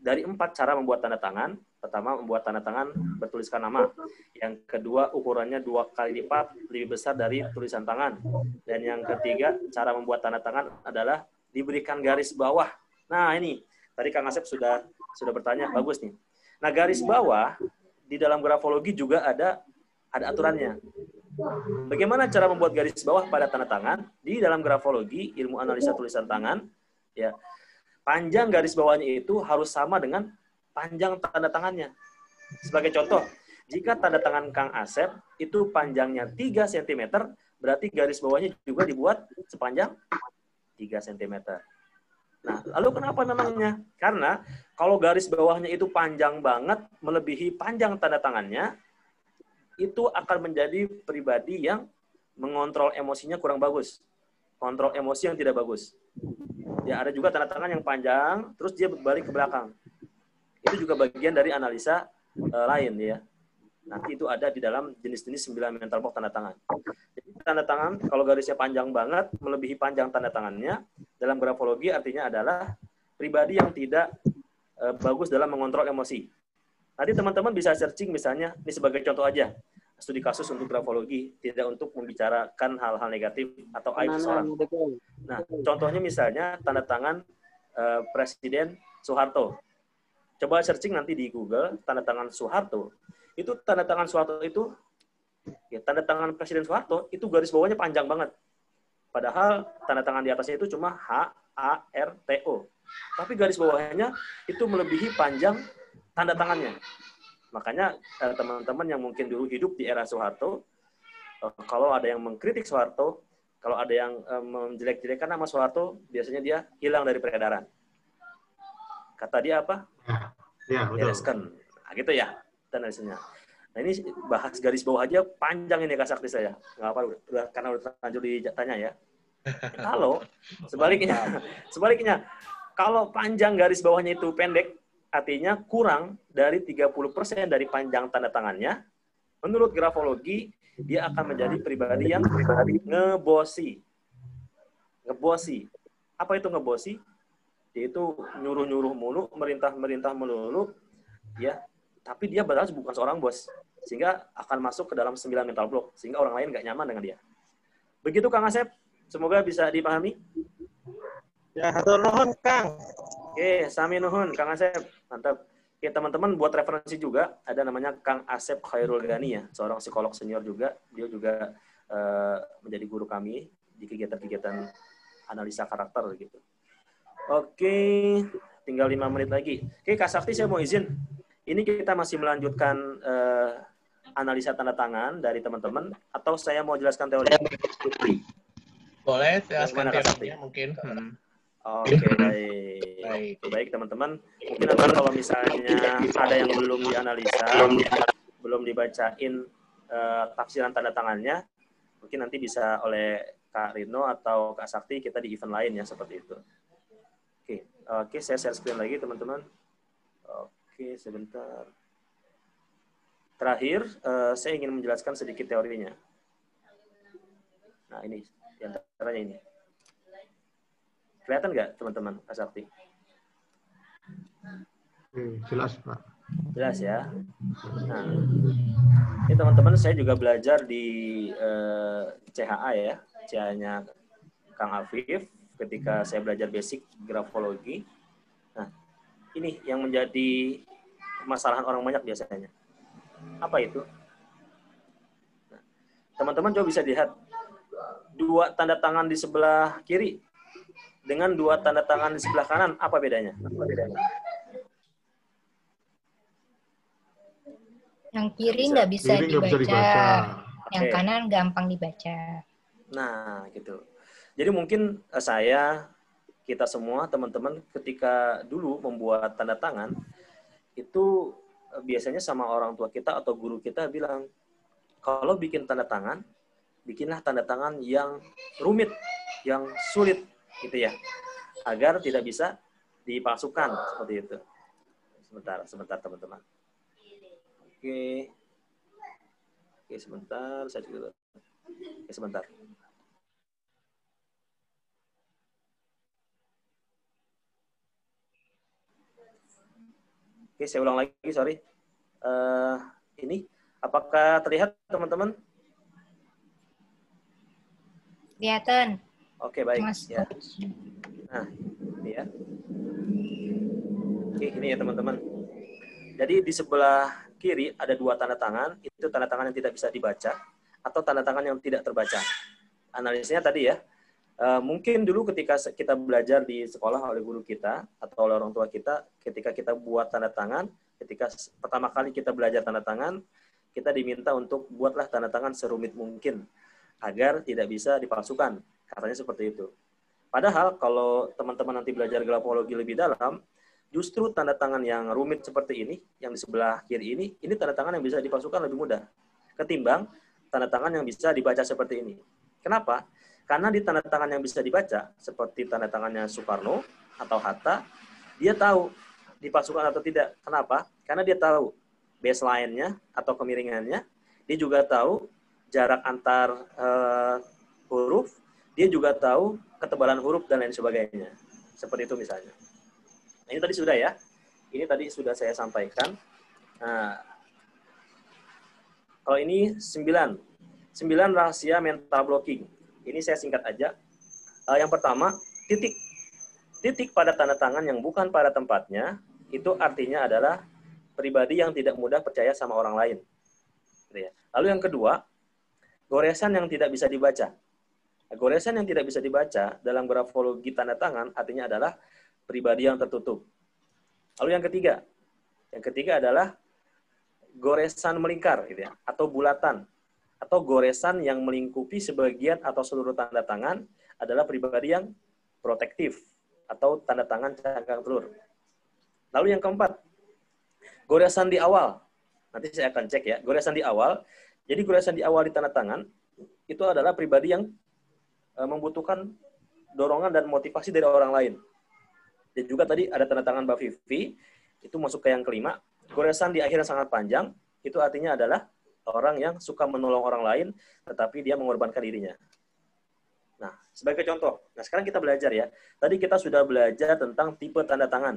dari 4 cara membuat tanda tangan. Pertama, membuat tanda tangan bertuliskan nama. Yang kedua, ukurannya 2 kali lipat lebih besar dari tulisan tangan. Dan yang ketiga, cara membuat tanda tangan adalah diberikan garis bawah. Nah, ini tadi Kang Asep sudah bertanya, bagus nih. Nah, garis bawah di dalam grafologi juga ada aturannya. Bagaimana cara membuat garis bawah pada tanda tangan? Di dalam grafologi, ilmu analisa tulisan tangan, ya, panjang garis bawahnya itu harus sama dengan panjang tanda tangannya. Sebagai contoh, jika tanda tangan Kang Asep itu panjangnya 3 cm, berarti garis bawahnya juga dibuat sepanjang 3 cm. Nah, lalu kenapa memangnya? Karena kalau garis bawahnya itu panjang banget, melebihi panjang tanda tangannya, itu akan menjadi pribadi yang mengontrol emosinya kurang bagus. Kontrol emosi yang tidak bagus. Ya, ada juga tanda tangan yang panjang, terus dia berbalik ke belakang. Itu juga bagian dari analisa lain, ya. Nanti itu ada di dalam jenis-jenis 9 mental box tanda tangan. Jadi tanda tangan, kalau garisnya panjang banget, melebihi panjang tanda tangannya, dalam grafologi artinya adalah pribadi yang tidak bagus dalam mengontrol emosi. Nanti teman-teman bisa searching misalnya, ini sebagai contoh aja, studi kasus untuk grafologi, tidak untuk membicarakan hal-hal negatif atau aib seseorang. Nah, contohnya misalnya tanda tangan Presiden Soeharto. Coba searching nanti di Google, tanda tangan Soeharto. Itu tanda tangan Soeharto itu, ya, tanda tangan Presiden Soeharto, itu garis bawahnya panjang banget. Padahal tanda tangan di atasnya itu cuma HARTO. Tapi garis bawahnya itu melebihi panjang tanda tangannya. Makanya teman-teman yang mungkin dulu hidup di era Soeharto, kalau ada yang mengkritik Soeharto, kalau ada yang menjelek-jelekan nama Soeharto, biasanya dia hilang dari peredaran. Kata dia apa? Ya, Bereskan. Nah, gitu ya, analisanya. Nah, ini bahas garis bawah aja panjang ini Kak Sakti saya. Nggak apa, karena udah lanjut ditanya ya. Kalau sebaliknya, kalau panjang garis bawahnya itu pendek, artinya kurang dari 30% dari panjang tanda tangannya, menurut grafologi, dia akan menjadi pribadi yang ngebosi. Ngebosi. Apa itu ngebosi? Yaitu nyuruh-nyuruh mulu, merintah-merintah melulu, ya. Tapi dia padahal bukan seorang bos. Sehingga akan masuk ke dalam 9 mental block. Sehingga orang lain nggak nyaman dengan dia. Begitu Kang Asep, semoga bisa dipahami. Ya, hatur nuhun, Kang. Oke, sami nuhun, Kang Asep. Mantap. Oke, teman-teman buat referensi juga, ada namanya Kang Asep Khairul Ghani ya, seorang psikolog senior juga. Dia juga menjadi guru kami di kegiatan-kegiatan analisa karakter gitu. Oke, tinggal 5 menit lagi. Oke, Kak Sakti saya mau izin. Ini kita masih melanjutkan analisa tanda tangan dari teman-teman, atau saya mau jelaskan teori? Boleh, jelaskan teorinya mungkin. Oke, baik teman-teman. Mungkin nanti kalau misalnya ada yang belum dianalisa, belum dibacain tafsiran tanda tangannya, mungkin nanti bisa oleh Kak Rino atau Kak Sakti kita di event lain ya, seperti itu. Oke, saya share screen lagi teman-teman. Oke, sebentar. Terakhir, saya ingin menjelaskan sedikit teorinya. Nah, ini, di antaranya ini. Kelihatan nggak, teman-teman, Kak Sakti? Jelas, Pak. Jelas ya. Nah, ini teman-teman, saya juga belajar di CHA ya, CHA-nya Kang Afif, ketika saya belajar basic grafologi. Nah, ini yang menjadi permasalahan orang banyak biasanya. Apa itu? Nah, teman-teman coba bisa lihat, 2 tanda tangan di sebelah kiri dengan 2 tanda tangan di sebelah kanan, apa bedanya? Yang kiri nggak bisa dibaca. Yang kanan gampang dibaca. Nah, gitu. Jadi mungkin kita semua, teman-teman, ketika dulu membuat tanda tangan, itu biasanya sama orang tua kita atau guru kita bilang, kalau bikin tanda tangan, bikinlah tanda tangan yang rumit, yang sulit, gitu ya, agar tidak bisa dipalsukan, seperti itu. Sebentar, teman-teman. Oke, sebentar, saya juga. Oke, sebentar. Oke, saya ulang lagi, sorry. Ini, apakah terlihat teman-teman? Kelihatan. Oke, baik. Mas. Ya. Nah, ini ya. Oke, ini ya teman-teman. Jadi di sebelah kiri ada dua tanda tangan, itu tanda tangan yang tidak bisa dibaca, atau tanda tangan yang tidak terbaca. Analisanya tadi ya, mungkin dulu ketika kita belajar di sekolah oleh guru kita, atau oleh orang tua kita, ketika kita buat tanda tangan, ketika pertama kali kita belajar tanda tangan, kita diminta untuk buatlah tanda tangan serumit mungkin, agar tidak bisa dipalsukan. Katanya seperti itu. Padahal kalau teman-teman nanti belajar grafologi lebih dalam, justru tanda tangan yang rumit seperti ini, yang di sebelah kiri ini tanda tangan yang bisa dipalsukan lebih mudah ketimbang tanda tangan yang bisa dibaca seperti ini. Kenapa? Karena di tanda tangan yang bisa dibaca, seperti tanda tangannya Soekarno atau Hatta, dia tahu dipalsukan atau tidak. Kenapa? Karena dia tahu baseline-nya atau kemiringannya, dia juga tahu jarak antar huruf, dia juga tahu ketebalan huruf dan lain sebagainya. Seperti itu misalnya. Nah, ini tadi sudah ya. Ini tadi sudah saya sampaikan. Nah, kalau ini 9 rahasia mental blocking. Ini saya singkat aja. Yang pertama, titik. Titik pada tanda tangan yang bukan pada tempatnya, itu artinya adalah pribadi yang tidak mudah percaya sama orang lain. Lalu yang kedua, goresan yang tidak bisa dibaca. Goresan yang tidak bisa dibaca dalam grafologi tanda tangan artinya adalah pribadi yang tertutup. Lalu yang ketiga adalah goresan melingkar, gitu ya, atau bulatan, atau goresan yang melingkupi sebagian atau seluruh tanda tangan adalah pribadi yang protektif, atau tanda tangan cangkang telur. Lalu yang keempat, goresan di awal. Nanti saya akan cek ya, goresan di awal. Jadi goresan di awal di tanda tangan itu adalah pribadi yang membutuhkan dorongan dan motivasi dari orang lain. Dan juga tadi ada tanda tangan Mbak Vivi, itu masuk ke yang kelima. Goresan di akhir yang sangat panjang, itu artinya adalah orang yang suka menolong orang lain, tetapi dia mengorbankan dirinya. Nah, sebagai contoh, nah sekarang kita belajar ya. Tadi kita sudah belajar tentang tipe tanda tangan.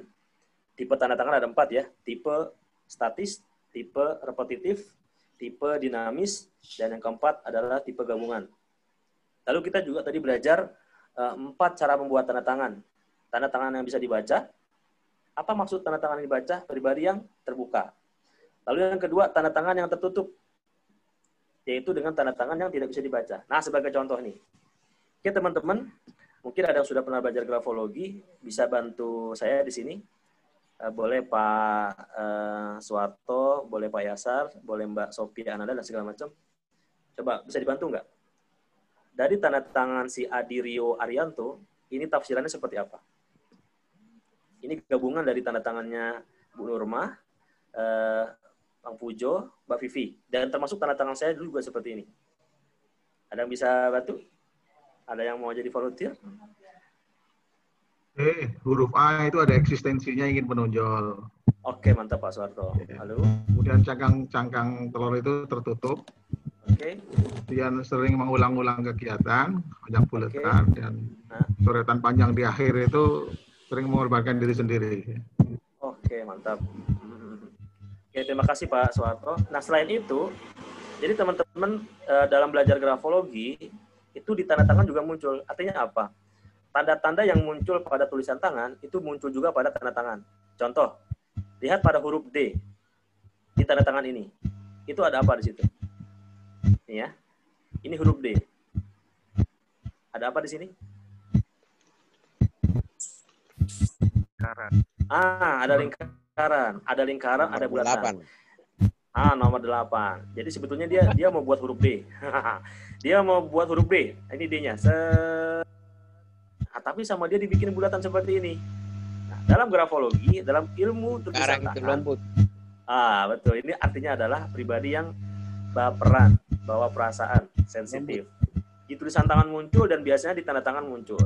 Tipe tanda tangan ada 4 ya. Tipe statis, tipe repetitif, tipe dinamis, dan yang keempat adalah tipe gabungan. Lalu kita juga tadi belajar 4 cara membuat tanda tangan. Tanda tangan yang bisa dibaca. Apa maksud tanda tangan yang dibaca? Pribadi yang terbuka. Lalu yang kedua, tanda tangan yang tertutup. Yaitu dengan tanda tangan yang tidak bisa dibaca. Nah, sebagai contoh nih. Oke, teman-teman. Mungkin ada yang sudah pernah belajar grafologi. Bisa bantu saya di sini. Boleh Pak Suwarto, boleh Pak Yasar, boleh Mbak Sophia Ananda, dan segala macam. Coba, bisa dibantu nggak? Dari tanda tangan si Adi Rio Arianto, ini tafsirannya seperti apa? Ini gabungan dari tanda tangannya Bu Nurma, Bang Pujo, Mbak Vivi. Dan termasuk tanda tangan saya dulu juga seperti ini. Ada yang bisa bantu? Ada yang mau jadi volunteer? Huruf A itu ada eksistensinya ingin menonjol. Oke, mantap Pak Suwarto. Halo. Kemudian cangkang telur itu tertutup. Oke. Kemudian sering mengulang-ulang kegiatan, banyak buletan, dan coretan panjang di akhir itu sering mengorbankan diri sendiri. Oke, mantap. Oke, terima kasih Pak Suwarto. Nah, selain itu, jadi teman-teman dalam belajar grafologi, itu di tanda tangan juga muncul. Artinya apa? Tanda-tanda yang muncul pada tulisan tangan, itu muncul juga pada tanda tangan. Contoh, lihat pada huruf D di tanda tangan ini. Itu ada apa di situ? Ini ya. Ini huruf D. Ada apa di sini? Ada lingkaran. Ada lingkaran, ada bulatan. Nomor 8. Jadi sebetulnya dia mau buat huruf D. Dia mau buat huruf D. Ini D-nya. Tapi sama dia dibikin bulatan seperti ini. Nah, dalam grafologi, dalam ilmu tulisan tangan. Betul. Ini artinya adalah pribadi yang baperan, bawa perasaan, sensitif. Di tulisan tangan muncul dan biasanya di tanda tangan muncul.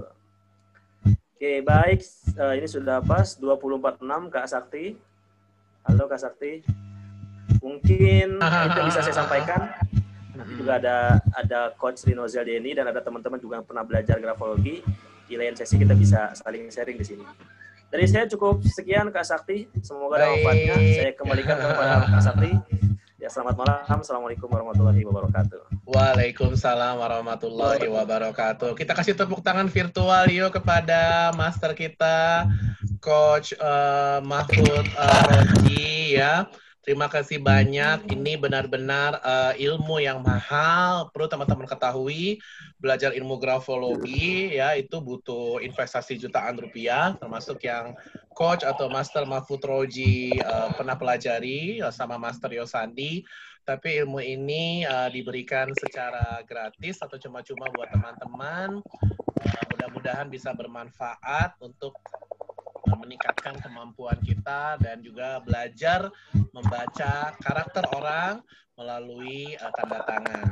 Oke, baik. Ini sudah pas. 24.6, Kak Sakti. Halo, Kak Sakti. Mungkin itu bisa saya sampaikan. Nanti juga ada Coach Rino Zeldeni dan ada teman-teman juga yang pernah belajar grafologi. Di lain sesi kita bisa saling sharing di sini. Dari saya cukup sekian Kak Sakti. Semoga ada manfaatnya. Saya kembalikan kepada Kak Sakti. Ya, selamat malam. Assalamualaikum warahmatullahi wabarakatuh. Waalaikumsalam warahmatullahi wabarakatuh. Kita kasih tepuk tangan virtual yuk kepada master kita, Coach Mahfud Roji ya. Terima kasih banyak. Ini benar-benar ilmu yang mahal. Perlu teman-teman ketahui, belajar ilmu grafologi ya itu butuh investasi jutaan rupiah, termasuk yang Coach atau Master Mahfud Roji pernah pelajari sama Master Yosandi. Tapi ilmu ini diberikan secara gratis atau cuma-cuma buat teman-teman. Mudah-mudahan bisa bermanfaat untuk meningkatkan kemampuan kita dan juga belajar membaca karakter orang melalui tanda tangan.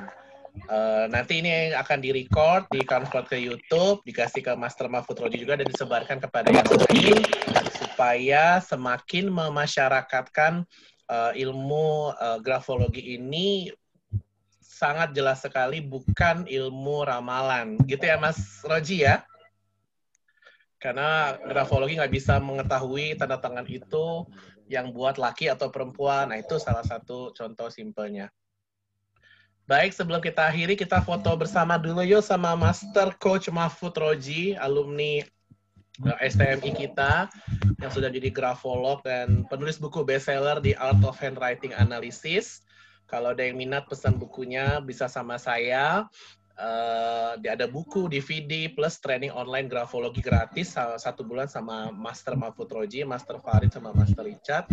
Nanti ini akan direcord, di-convert ke YouTube, dikasih ke Master Mahfud Roji juga dan disebarkan kepada yang lain supaya semakin memasyarakatkan ilmu grafologi ini sangat jelas sekali bukan ilmu ramalan. Gitu ya Mas Roji ya? Karena grafologi nggak bisa mengetahui tanda tangan itu yang buat laki atau perempuan. Nah, itu salah satu contoh simpelnya. Baik, sebelum kita akhiri, kita foto bersama dulu yuk sama Master Coach Mahfud Roji, alumni STMI kita, yang sudah jadi grafolog dan penulis buku bestseller di Art of Handwriting Analysis. Kalau ada yang minat pesan bukunya, bisa sama saya. Ada buku, DVD, plus training online grafologi gratis 1 bulan sama Master Mahfud Roji, Master Farid, sama Master Richard.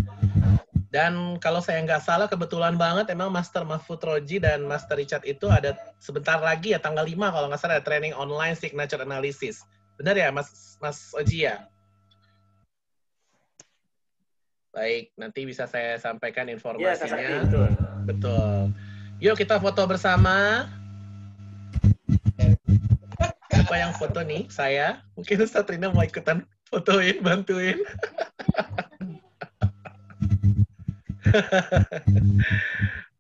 Dan kalau saya nggak salah, kebetulan banget emang Master Mahfud Roji dan Master Richard itu ada sebentar lagi ya, tanggal 5 kalau nggak salah, ada training online signature analysis. Benar ya Mas Oji ya? Baik, nanti bisa saya sampaikan informasinya. Ya, betul. Yuk kita foto bersama. Siapa yang foto nih? Saya? Mungkin Ustaz Rina mau ikutan fotoin, bantuin.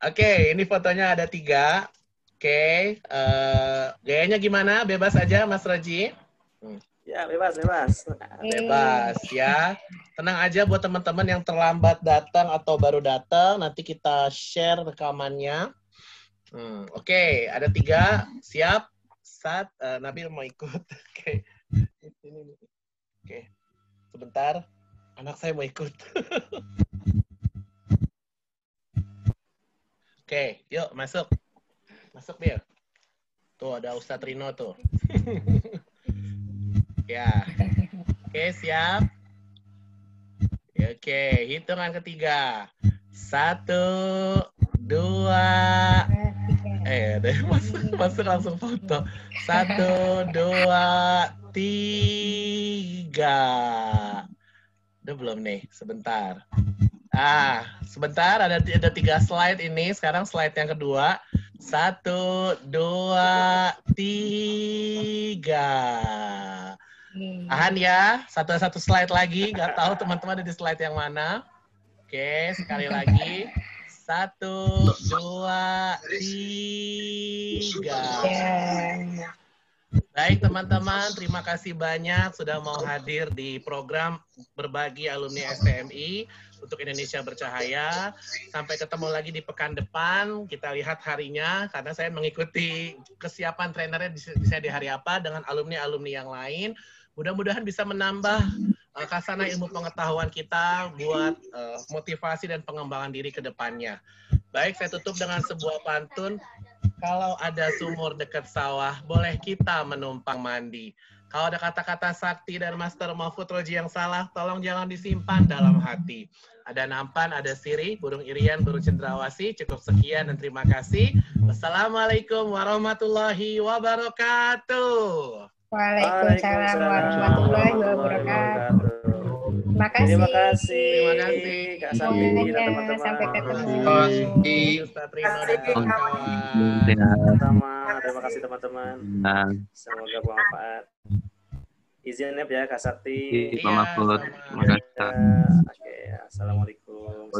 Oke, ini fotonya ada 3. Oke, gayanya gimana? Bebas aja, Mas Roji? Ya, bebas. Bebas ya. Tenang aja buat teman-teman yang terlambat datang atau baru datang, nanti kita share rekamannya. Oke, ada 3. Siap? Nabil mau ikut. Oke. Oke. Sebentar. Anak saya mau ikut. Oke, yuk masuk. Masuk dia. Tuh ada Ustadz Rino tuh. Ya. Oke, siap. Oke, hitungan ketiga. 1, 2. Masuk langsung foto. 1, 2, 3. Udah belum nih? Sebentar. Sebentar, ada 3 slide ini. Sekarang slide yang kedua. 1, 2, 3. Tahan ya. Satu slide lagi. Nggak tahu teman-teman ada di slide yang mana. Oke, sekali lagi. 1, 2, 3. Baik teman-teman, terima kasih banyak sudah mau hadir di program Berbagi Alumni STMI untuk Indonesia Bercahaya. Sampai ketemu lagi di pekan depan, kita lihat harinya, karena saya mengikuti kesiapan trainernya bisa di hari apa dengan alumni-alumni yang lain. Mudah-mudahan bisa menambah khazanah ilmu pengetahuan kita buat motivasi dan pengembangan diri ke depannya. Baik, saya tutup dengan sebuah pantun. Kalau ada sumur dekat sawah, boleh kita menumpang mandi. Kalau ada kata-kata sakti dan Master Mahfud Roji yang salah, tolong jangan disimpan dalam hati. Ada nampan, ada siri, burung irian, burung cendrawasih. Cukup sekian dan terima kasih. Wassalamualaikum warahmatullahi wabarakatuh. Waalaikumsalam warahmatullahi wabarakatuh. Terima kasih. Terima kasih Kak Sakti dan teman-teman. Sampai ketemu. Ustaz Rino dan kawan-kawan. Terima kasih teman-teman. Semoga bermanfaat. Izin ya Kak Sakti. Iya, Oke, assalamualaikum.